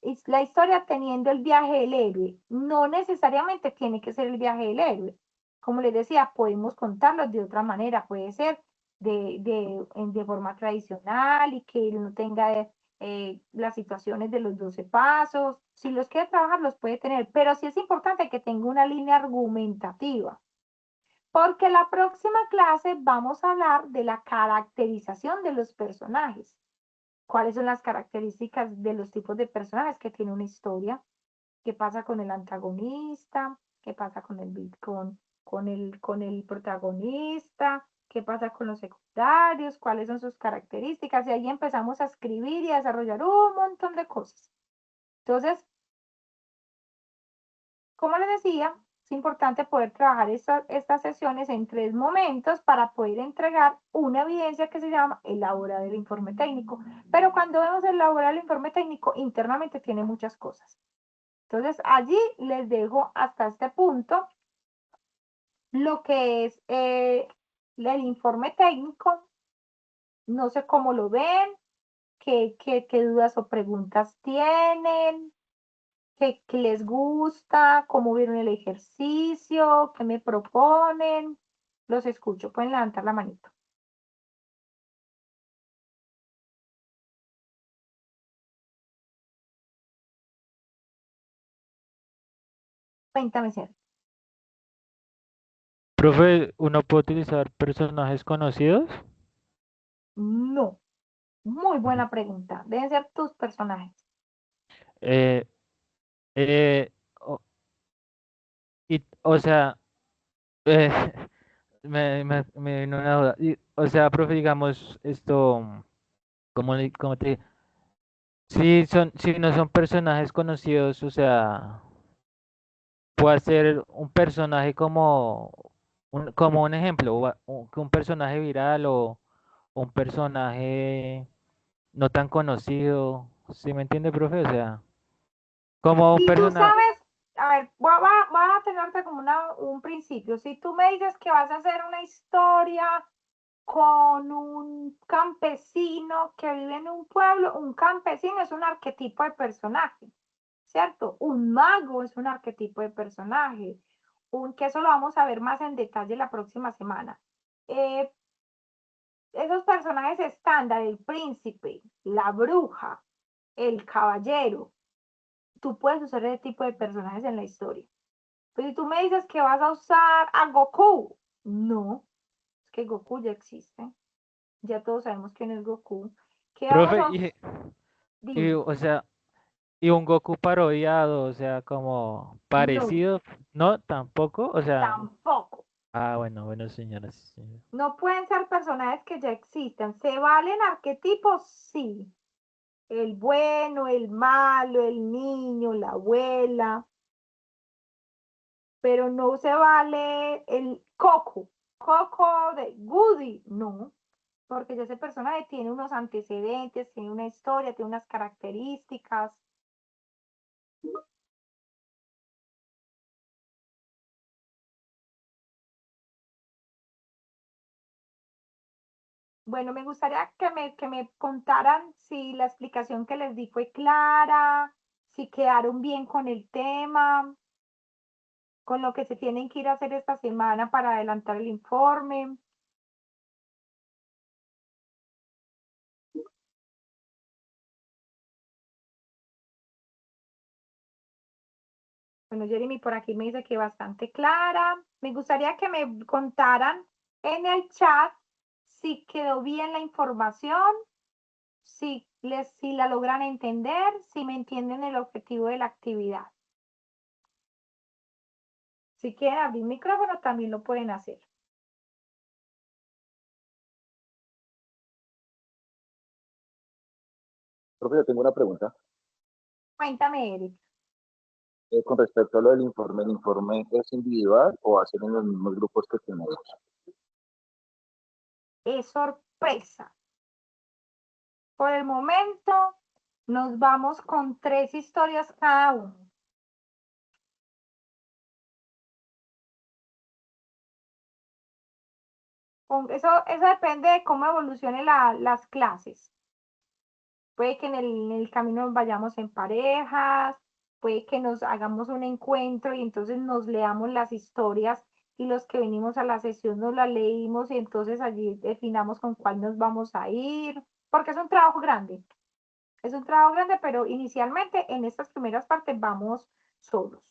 el viaje del héroe. No necesariamente tiene que ser el viaje del héroe. Como les decía, podemos contarlos de otra manera. Puede ser de forma tradicional y que no tenga las situaciones de los 12 pasos. Si los quiere trabajar, los puede tener, pero sí es importante que tenga una línea argumentativa, porque la próxima clase vamos a hablar de la caracterización de los personajes. ¿Cuáles son las características de los tipos de personajes que tiene una historia? ¿Qué pasa con el antagonista? ¿Qué pasa con el protagonista? ¿Qué pasa con los secundarios? ¿Cuáles son sus características? Y ahí empezamos a escribir y a desarrollar un montón de cosas. Entonces, como les decía, es importante poder trabajar estas sesiones en 3 momentos para poder entregar una evidencia que se llama elaborar el informe técnico. Pero cuando vemos elaborar el informe técnico, internamente tiene muchas cosas. Entonces, allí les dejo hasta este punto lo que es el informe técnico. No sé cómo lo ven, qué dudas o preguntas tienen, qué les gusta, cómo vieron el ejercicio, qué me proponen. Los escucho, pueden levantar la manito. Cuéntame, Sergio. Profe, ¿uno puede utilizar personajes conocidos? No, muy buena pregunta. Deben ser tus personajes. Eh, eh, o, o sea, eh, me vino una duda. O sea, profe, digamos, esto, ¿cómo te? Si no son personajes conocidos, o sea, puede ser un personaje como un ejemplo, que un personaje viral o un personaje no tan conocido, ¿sí me entiende, profe? O sea, como un Y tú personaje, sabes, a ver, voy a tenerte como un principio. Si tú me dices que vas a hacer una historia con un campesino que vive en un pueblo, un campesino es un arquetipo de personaje, ¿cierto? Un mago es un arquetipo de personaje, que eso lo vamos a ver más en detalle la próxima semana. Esos personajes estándar, el príncipe, la bruja, el caballero, tú puedes usar ese tipo de personajes en la historia. Pero si tú me dices que vas a usar a Goku, no, es que Goku ya existe. Ya todos sabemos quién es Goku. ¿Qué vamos profe, a usar? Dime. o sea, y un Goku parodiado, o sea, como No, parecido, no, tampoco, o sea, tampoco. bueno, señoras y señores. No pueden ser personajes que ya existan. ¿Se valen arquetipos? Sí. El bueno, el malo, el niño, la abuela. Pero no se vale el Coco. Coco de Woody, no. Porque ya ese personaje tiene unos antecedentes, tiene una historia, tiene unas características. Bueno, me gustaría que me contaran si la explicación que les di fue clara, si quedaron bien con el tema, con lo que se tienen que ir a hacer esta semana para adelantar el informe. Bueno, Jeremy por aquí me dice que bastante clara. Me gustaría que me contaran en el chat si quedó bien la información, si la logran entender, si me entienden el objetivo de la actividad. Si quieren abrir micrófono, también lo pueden hacer. Profe, yo tengo una pregunta. Cuéntame, Eric. Con respecto a lo del informe, ¿el informe es individual o va a ser en los mismos grupos que tenemos? Es sorpresa. Por el momento, nos vamos con 3 historias cada uno. Eso depende de cómo evolucionen las clases. Puede que en el camino vayamos en parejas, puede que nos hagamos un encuentro y entonces nos leamos las historias y los que venimos a la sesión nos la leímos y entonces allí definamos con cuál nos vamos a ir, porque es un trabajo grande. Es un trabajo grande, pero inicialmente en estas primeras partes vamos solos.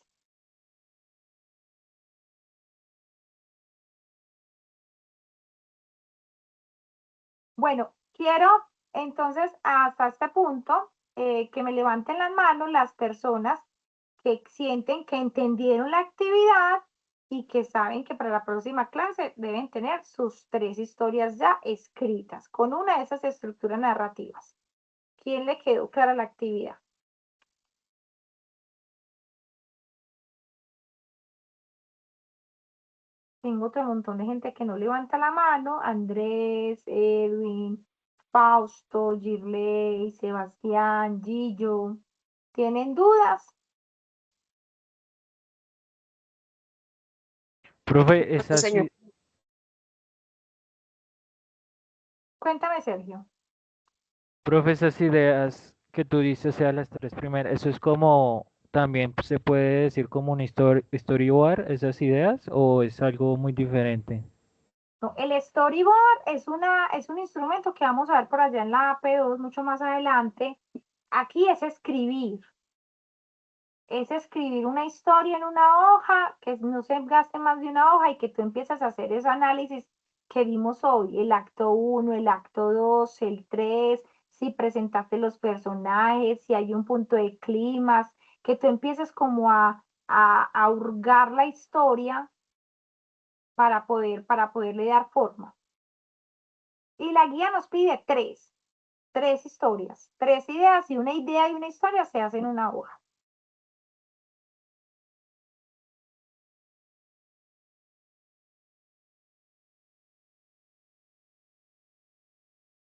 Bueno, quiero entonces hasta este punto que me levanten las manos las personas que sienten que entendieron la actividad y que saben que para la próxima clase deben tener sus 3 historias ya escritas con una de esas estructuras narrativas. ¿Quién le quedó clara la actividad? Tengo otro montón de gente que no levanta la mano. Andrés, Edwin, Fausto, Girley, Sebastián, Gillo. ¿Tienen dudas? Profe, esas, Señor. Cuéntame, Sergio. profe, esas ideas que tú dices, o sea, las 3 primeras, eso es como, también se puede decir como un storyboard, esas ideas, o es algo muy diferente. No, el storyboard es un instrumento que vamos a ver por allá en la AP2 mucho más adelante. Aquí es escribir una historia en una hoja, que no se gaste más de una hoja y que tú empiezas a hacer ese análisis que vimos hoy, el acto 1, el acto 2, el 3, si presentaste los personajes, si hay un punto de clímax, que tú empieces como a hurgar la historia para poderle dar forma. Y la guía nos pide tres historias, 3 ideas, y una idea y una historia se hacen en una hoja.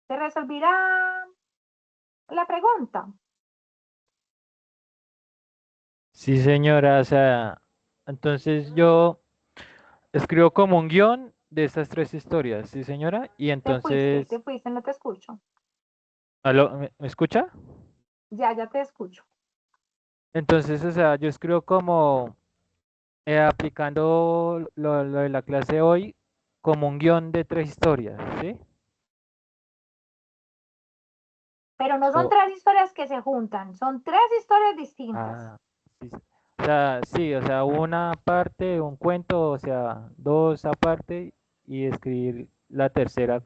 ¿Se resolverá la pregunta? Sí, señora, o sea, entonces yo escribo como un guión de estas 3 historias, ¿sí, señora? Y entonces, Te fuiste, no te escucho. ¿aló? ¿Me escucha? Ya te escucho. Entonces, o sea, yo escribo como aplicando lo de la clase de hoy como un guión de 3 historias, ¿sí? Pero no son O, 3 historias que se juntan, son 3 historias distintas. ah, sí, o sea, sí, o sea, una parte, un cuento, o sea, 2 aparte y escribir la tercera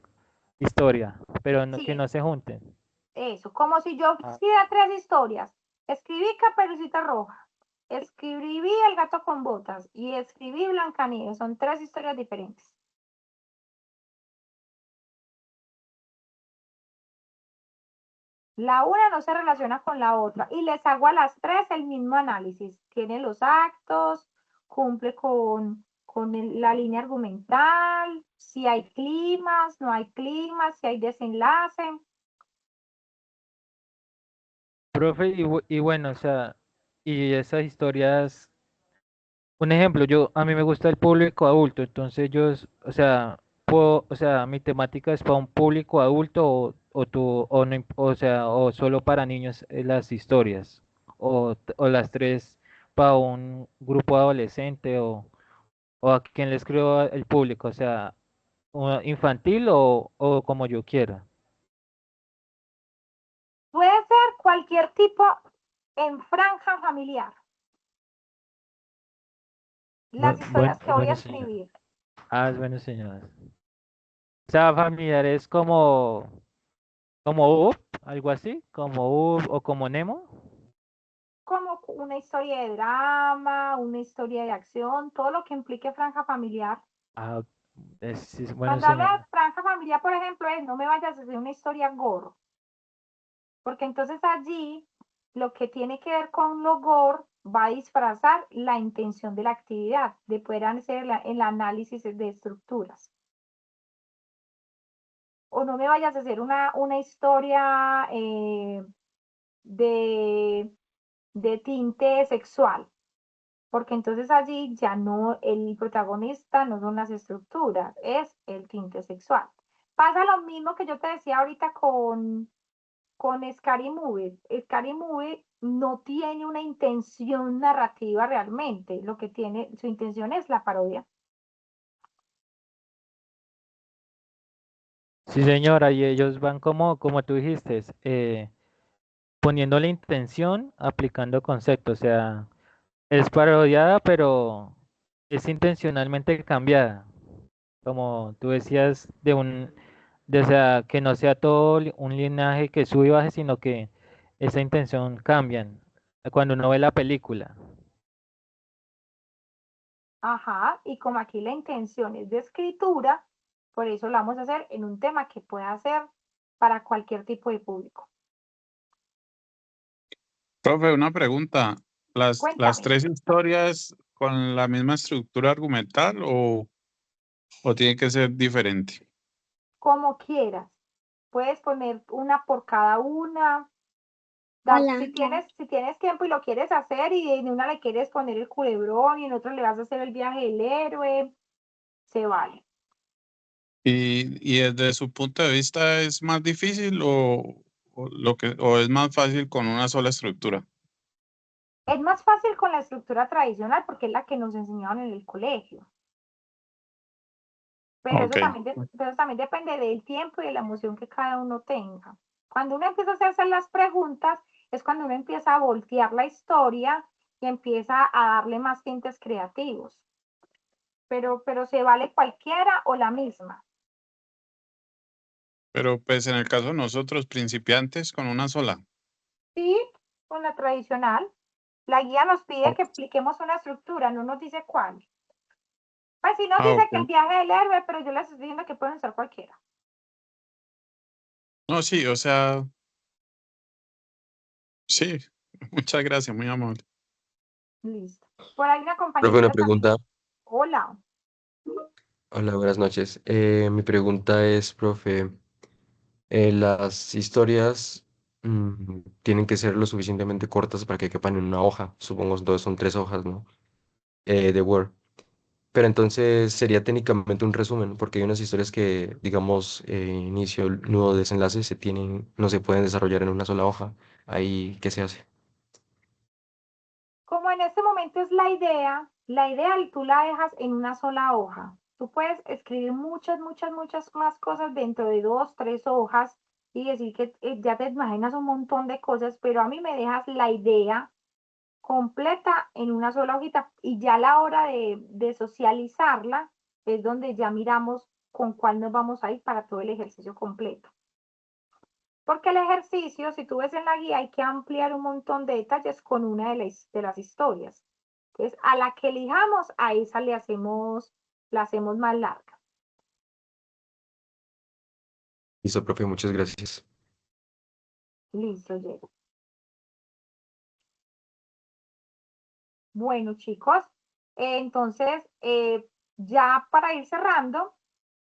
historia, pero que Sí, no se junten. eso, como si yo Ah, hiciera 3 historias. Escribí Caperucita Roja, escribí El gato con botas y escribí Blancanieves. Son 3 historias diferentes. La una no se relaciona con la otra y les hago a las 3 el mismo análisis. Tiene los actos, cumple con la línea argumental, si hay climas, no hay climas, si hay desenlace. profe, y bueno, o sea, y esas historias, un ejemplo, a mí me gusta el público adulto, entonces o sea, o sea, mi temática es para un público adulto o no, o sea, o solo para niños las historias, o las 3 para un grupo adolescente o a quien le escribo el público, o sea, infantil o como yo quiera. Puede ser cualquier tipo en franja familiar. Las historias que voy a Bueno, señor. escribir. Ah, es bueno, señor. O sea, familiar es como Up, algo así, como Up o como Nemo. Como una historia de drama, una historia de acción, todo lo que implique franja familiar. Ah, sí, bueno, Cuando hablo señor. de franja familiar, por ejemplo, es no me vayas a hacer una historia gore, porque entonces allí lo que tiene que ver con lo gore va a disfrazar la intención de la actividad, de poder hacer el análisis de estructuras. O no me vayas a hacer una historia de tinte sexual, porque entonces allí ya no, el protagonista no son las estructuras, es el tinte sexual. Pasa lo mismo que yo te decía ahorita con Scary Movie. Scary Movie no tiene una intención narrativa realmente, lo que tiene, su intención es la parodia. Sí, señora, y ellos van como tú dijiste, poniendo la intención, aplicando conceptos, o sea, es parodiada, pero es intencionalmente cambiada, como tú decías, o sea, que no sea todo un linaje que sube y baje, sino que esa intención cambian cuando uno ve la película. Ajá, y como aquí la intención es de escritura, por eso lo vamos a hacer en un tema que pueda ser para cualquier tipo de público. Profe, una pregunta. ¿Las Cuéntame, tres historias con la misma estructura argumental o tiene que ser diferente? como quieras. Puedes poner una por cada una. Si tienes tiempo y lo quieres hacer y en una le quieres poner el culebrón y en otra le vas a hacer el viaje del héroe, se vale. Y desde su punto de vista es más difícil o es más fácil con una sola estructura? Es más fácil con la estructura tradicional porque es la que nos enseñaron en el colegio. Pero Ok. pero también depende del tiempo y de la emoción que cada uno tenga. Cuando uno empieza a hacerse las preguntas, es cuando uno empieza a voltear la historia y empieza a darle más tintes creativos. Pero se vale cualquiera o la misma. Pero pues en el caso de nosotros, principiantes, con una sola. Sí, con la tradicional. La guía nos pide Oh, que expliquemos una estructura, no nos dice cuál. Pues sí nos ah, dice que el ok. viaje del héroe, pero yo les estoy diciendo que pueden ser cualquiera. No, sí, o sea, sí. Muchas gracias, muy amable. Listo. Por ahí una Profe, una compañerita también. pregunta. Hola. Hola, buenas noches. Mi pregunta es, profe, las historias tienen que ser lo suficientemente cortas para que quepan en una hoja. Supongo entonces son 3 hojas, ¿no? De Word. Pero entonces sería técnicamente un resumen, porque hay unas historias que, digamos, inicio, nudo, desenlace, no se pueden desarrollar en una sola hoja. Ahí, ¿qué se hace? Como en este momento es la idea tú la dejas en una sola hoja. Tú puedes escribir muchas más cosas dentro de 2, 3 hojas y decir que ya te imaginas un montón de cosas, pero a mí me dejas la idea completa en una sola hojita y ya a la hora de socializarla es donde ya miramos con cuál nos vamos a ir para todo el ejercicio completo. Porque el ejercicio, si tú ves en la guía, hay que ampliar un montón de detalles con una de las historias. Entonces, a la que elijamos, a esa la hacemos más larga. Listo, profe, muchas gracias. Listo, Diego. Bueno, chicos, entonces, ya para ir cerrando,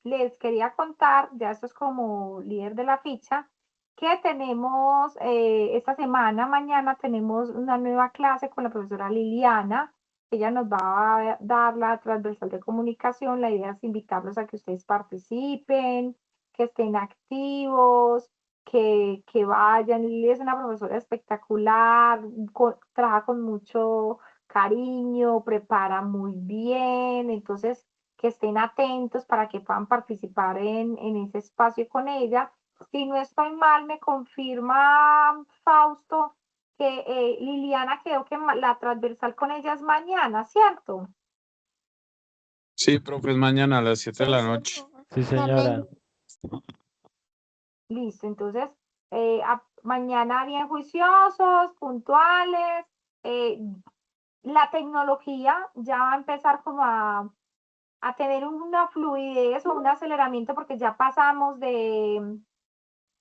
les quería contar, ya esto es como líder de la ficha, que tenemos esta semana, mañana tenemos una nueva clase con la profesora Liliana. Ella nos va a dar la transversal de comunicación. La idea es invitarlos a que ustedes participen, que estén activos, que vayan. Lili es una profesora espectacular, trabaja con mucho cariño, prepara muy bien, entonces que estén atentos para que puedan participar en ese espacio con ella. Si no estoy mal, me confirma Fausto que Liliana creo que la transversal con ella es mañana, ¿cierto? Sí, profe, es mañana a las 7 de la noche. Sí, señora. Listo, entonces mañana bien juiciosos, puntuales. La tecnología ya va a empezar como a tener una fluidez o un aceleramiento porque ya pasamos de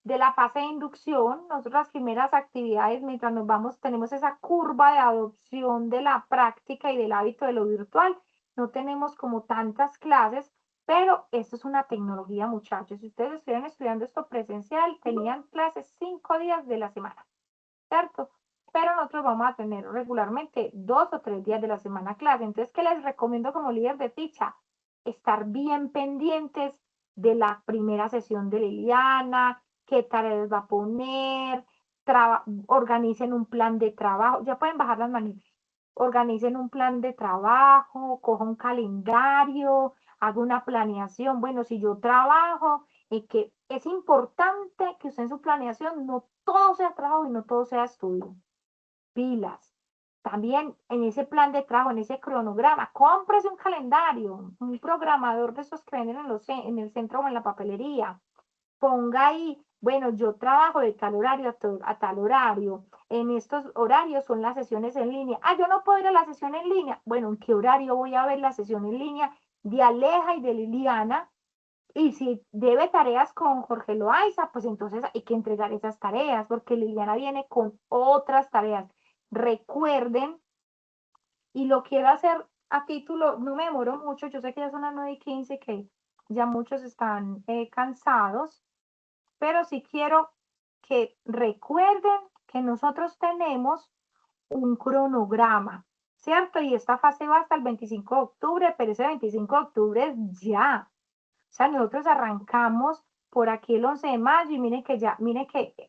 la fase de inducción. Nosotros las primeras actividades, mientras nos vamos, tenemos esa curva de adopción de la práctica y del hábito de lo virtual. No tenemos como tantas clases, pero esto es una tecnología, muchachos. Si ustedes estuvieran estudiando esto presencial, tenían clases 5 días de la semana, ¿cierto? Pero nosotros vamos a tener regularmente 2 o 3 días de la semana clase. Entonces, ¿qué les recomiendo como líder de ficha? Estar bien pendientes de la primera sesión de Liliana, qué tareas les va a poner, organicen un plan de trabajo, ya pueden bajar las manitas, organicen un plan de trabajo, coja un calendario, haga una planeación. Bueno, si yo trabajo que es importante que usted en su planeación no todo sea trabajo y no todo sea estudio. Pilas. También en ese plan de trabajo, en ese cronograma, cómprese un calendario, un programador de esos que venden en el centro o en la papelería. Ponga ahí, bueno, yo trabajo de tal horario a tal horario. En estos horarios son las sesiones en línea. Ah, yo no puedo ir a la sesión en línea. Bueno, ¿en qué horario voy a ver la sesión en línea de Aleja y de Liliana? Y si debe tareas con Jorge Loaiza, pues entonces hay que entregar esas tareas, porque Liliana viene con otras tareas. Recuerden, y lo quiero hacer a título, no me demoro mucho, yo sé que ya son las 9:15, que ya muchos están cansados, pero sí quiero que recuerden que nosotros tenemos un cronograma, ¿cierto? Y esta fase va hasta el 25 de octubre, pero ese 25 de octubre es ya. O sea, nosotros arrancamos por aquí el 11 de mayo y miren que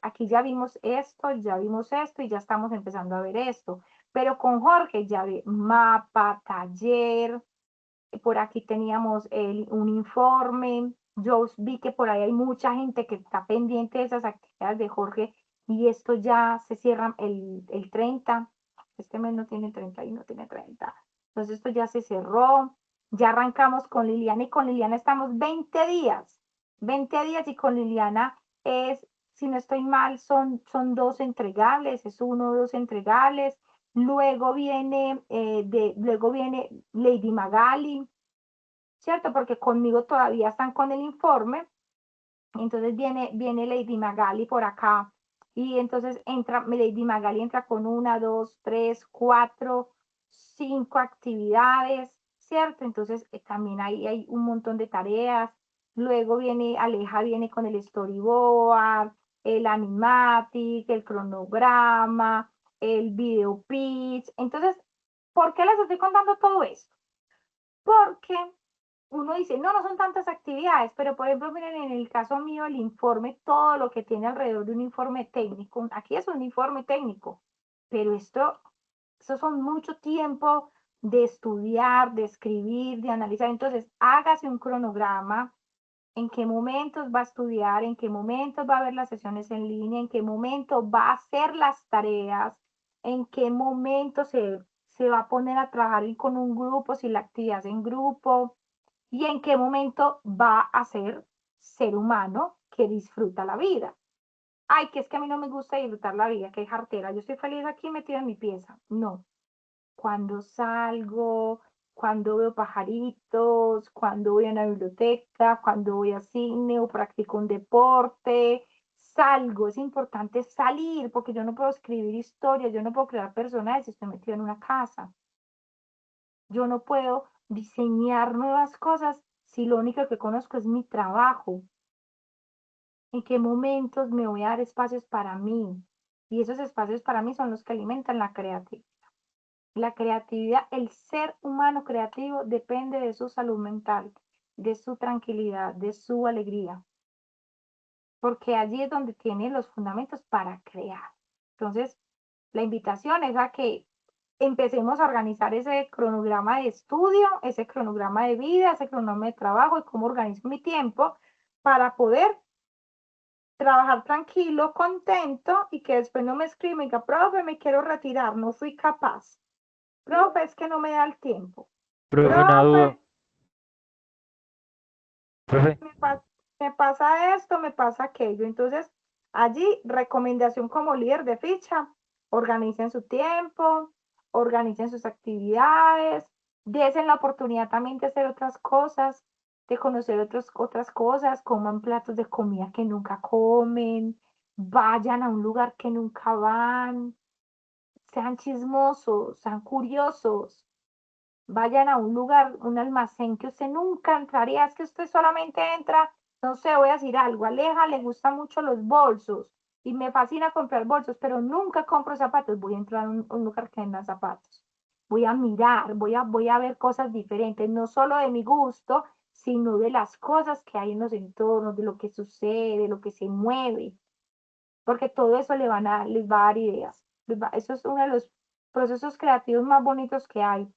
aquí ya vimos esto y ya estamos empezando a ver esto. Pero con Jorge ya ve mapa, taller, por aquí teníamos un informe. Yo vi que por ahí hay mucha gente que está pendiente de esas actividades de Jorge y esto ya se cierra el 30. Este mes no tiene 31, tiene 30. Entonces esto ya se cerró. Ya arrancamos con Liliana y con Liliana estamos 20 días. 20 días y con Liliana es, si no estoy mal, son 2 entregables, es 1 o 2 entregables. Luego viene Lady Magali, ¿cierto? Porque conmigo todavía están con el informe. Entonces viene Lady Magali por acá. Y entonces Lady Magali entra con 1, 2, 3, 4, 5 actividades, ¿cierto? Entonces también hay un montón de tareas. Luego Aleja viene con el storyboard, el animatic, el cronograma, el video pitch. Entonces, ¿por qué les estoy contando todo esto? Porque uno dice, no son tantas actividades, pero por ejemplo, miren, en el caso mío, el informe, todo lo que tiene alrededor de un informe técnico, aquí es un informe técnico, pero eso son mucho tiempo de estudiar, de escribir, de analizar. Entonces, hágase un cronograma, en qué momentos va a estudiar, en qué momentos va a ver las sesiones en línea, en qué momento va a hacer las tareas, en qué momento se va a poner a trabajar con un grupo, si la actividad es en grupo, y en qué momento va a ser humano que disfruta la vida. Ay, que es que a mí no me gusta disfrutar la vida, que es jartera. Yo estoy feliz aquí metida en mi pieza. No. Cuando salgo, cuando veo pajaritos, cuando voy a una biblioteca, cuando voy a cine o practico un deporte, salgo. Es importante salir porque yo no puedo escribir historias, yo no puedo crear personajes si estoy metida en una casa. Yo no puedo diseñar nuevas cosas si lo único que conozco es mi trabajo. ¿En qué momentos me voy a dar espacios para mí? Y esos espacios para mí son los que alimentan la creatividad. La creatividad, el ser humano creativo depende de su salud mental, de su tranquilidad, de su alegría, porque allí es donde tiene los fundamentos para crear. Entonces, la invitación es a que empecemos a organizar ese cronograma de estudio, ese cronograma de vida, ese cronograma de trabajo y cómo organizo mi tiempo para poder trabajar tranquilo, contento y que después no me escriban y diga, profe, me quiero retirar, no fui capaz. Profe, es que no me da el tiempo. Profe, una duda. Profe, Me pasa esto, me pasa aquello. Entonces, allí, recomendación como líder de ficha, organicen su tiempo, organicen sus actividades, desen la oportunidad también de hacer otras cosas, de conocer otras cosas, coman platos de comida que nunca comen, vayan a un lugar que nunca van, sean chismosos, sean curiosos. Vayan a un lugar, un almacén que usted nunca entraría, es que usted solamente entra, no sé, voy a decir algo, a Aleja le gustan mucho los bolsos y me fascina comprar bolsos, pero nunca compro zapatos, voy a entrar a un lugar que venda zapatos, voy a mirar, voy a ver cosas diferentes, no solo de mi gusto, sino de las cosas que hay en los entornos, de lo que sucede, de lo que se mueve, porque todo eso les va a dar ideas. Eso es uno de los procesos creativos más bonitos que hay.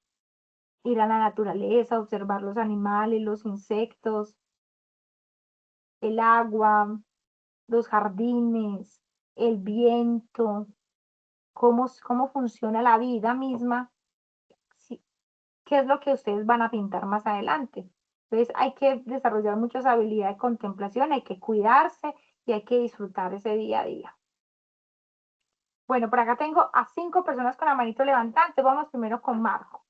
Ir a la naturaleza, observar los animales, los insectos. el agua, los jardines, el viento, cómo funciona la vida misma, qué es lo que ustedes van a pintar más adelante. Entonces hay que desarrollar muchas habilidades de contemplación, hay que cuidarse y hay que disfrutar ese día a día. Bueno, por acá tengo a 5 personas con la manito levantada. Entonces vamos primero con Marco.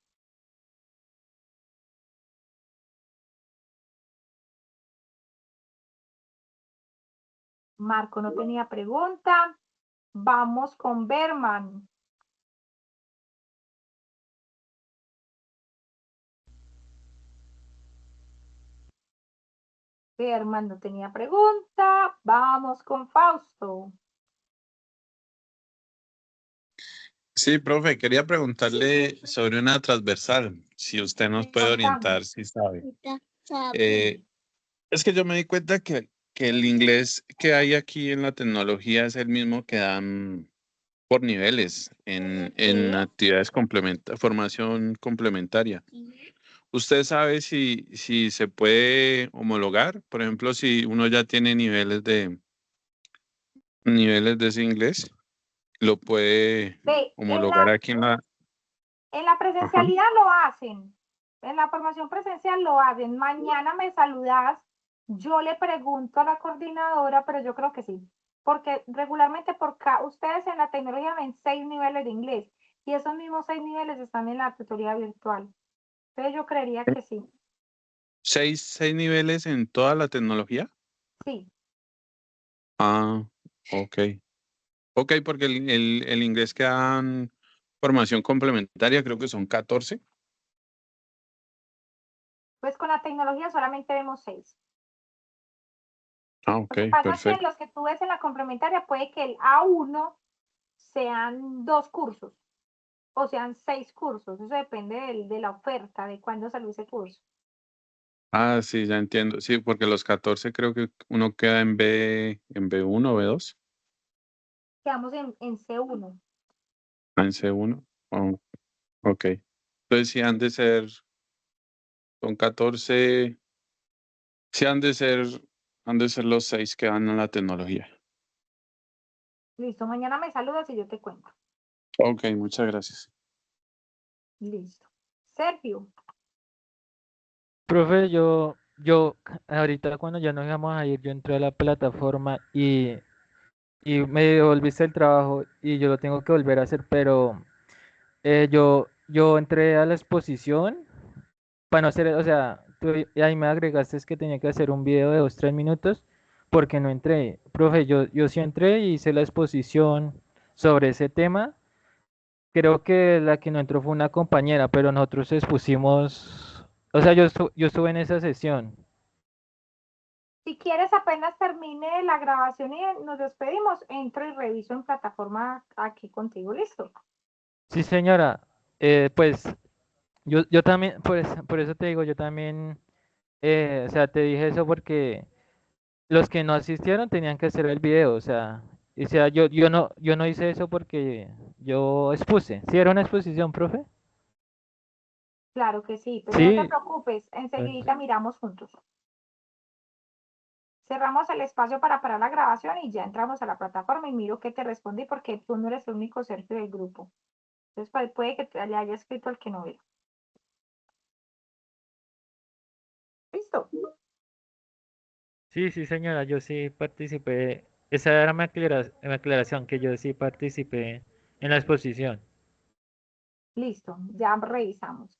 Marco no tenía pregunta. Vamos con Berman. Berman no tenía pregunta. Vamos con Fausto. Sí, profe, quería preguntarle sobre una transversal, si usted nos puede orientar, si sabe. Es que yo me di cuenta que el inglés que hay aquí en la tecnología es el mismo que dan por niveles en actividades formación complementaria. ¿Usted sabe si se puede homologar? Por ejemplo, si uno ya tiene niveles de ese inglés, lo puede homologar aquí en la... En la presencialidad lo hacen. En la formación presencial lo hacen. Mañana me saludas. Yo le pregunto a la coordinadora, pero yo creo que sí. Porque regularmente ustedes en la tecnología ven 6 niveles de inglés. Y esos mismos 6 niveles están en la tutoría virtual. Entonces yo creería que sí. ¿Seis niveles en toda la tecnología? Sí. Ah, ok. Ok, porque el inglés que dan formación complementaria creo que son 14. Pues con la tecnología solamente vemos 6. Ah, ok, Lo que pasa es que perfecto. los que tú ves en la complementaria puede que el A1 sean 2 cursos o sean 6 cursos. Eso depende de la oferta, de cuándo salió ese curso. Ah, sí, ya entiendo. Sí, porque los 14 creo que uno queda en B1 o B2. Quedamos en C1. Ah, en C1. Oh, ok. Entonces sí han de ser, son 14, sí han de ser los 6 que dan en la tecnología. Listo, mañana me saludas y yo te cuento. Ok, muchas gracias. Listo. Sergio. Profe, ahorita cuando ya nos íbamos a ir, yo entré a la plataforma y me devolviste el trabajo y yo lo tengo que volver a hacer, pero yo entré a la exposición para no hacer, o sea, tú ahí me agregaste es que tenía que hacer un video de 2, 3 minutos porque no entré. Profe, yo sí entré y hice la exposición sobre ese tema. Creo que la que no entró fue una compañera, pero nosotros expusimos, o sea, yo estuve en esa sesión. Si quieres, apenas termine la grabación y nos despedimos, entro y reviso en plataforma aquí contigo. Listo. Sí, señora. Pues yo también, por eso te digo, yo también, o sea, te dije eso porque los que no asistieron tenían que hacer el video, o sea, yo no hice eso porque yo expuse. ¿Sí era una exposición, profe? Claro que sí, pero no te Sí. preocupes, Bueno. enseguida miramos juntos. Cerramos el espacio para parar la grabación y ya entramos a la plataforma y miro qué te respondí porque tú no eres el único Sergio del grupo. Entonces puede que le haya escrito el que no veo. ¿Listo? Sí, señora, yo sí participé. Esa era mi aclaración, que yo sí participé en la exposición. Listo, ya revisamos.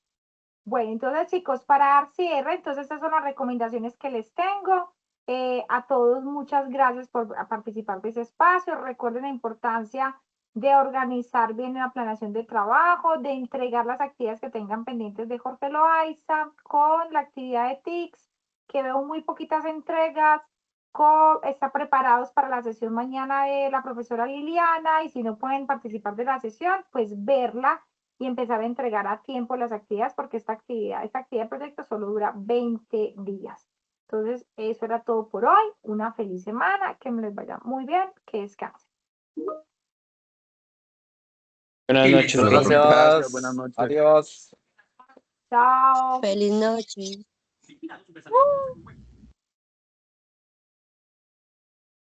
Bueno, entonces chicos, para dar cierre, entonces estas son las recomendaciones que les tengo. A todos muchas gracias por participar de ese espacio. Recuerden la importancia de organizar bien la planeación de trabajo, de entregar las actividades que tengan pendientes de Jorge Loaiza, con la actividad de TICS, que veo muy poquitas entregas, está preparados para la sesión mañana de la profesora Liliana, y si no pueden participar de la sesión, pues verla y empezar a entregar a tiempo las actividades, porque esta actividad de proyecto solo dura 20 días. Entonces, eso era todo por hoy. Una feliz semana, que me les vaya muy bien, que descansen. Buenas noches, Hasta luego, profe. profe. Gracias, buenas noches. Adiós. Chao. Feliz noche.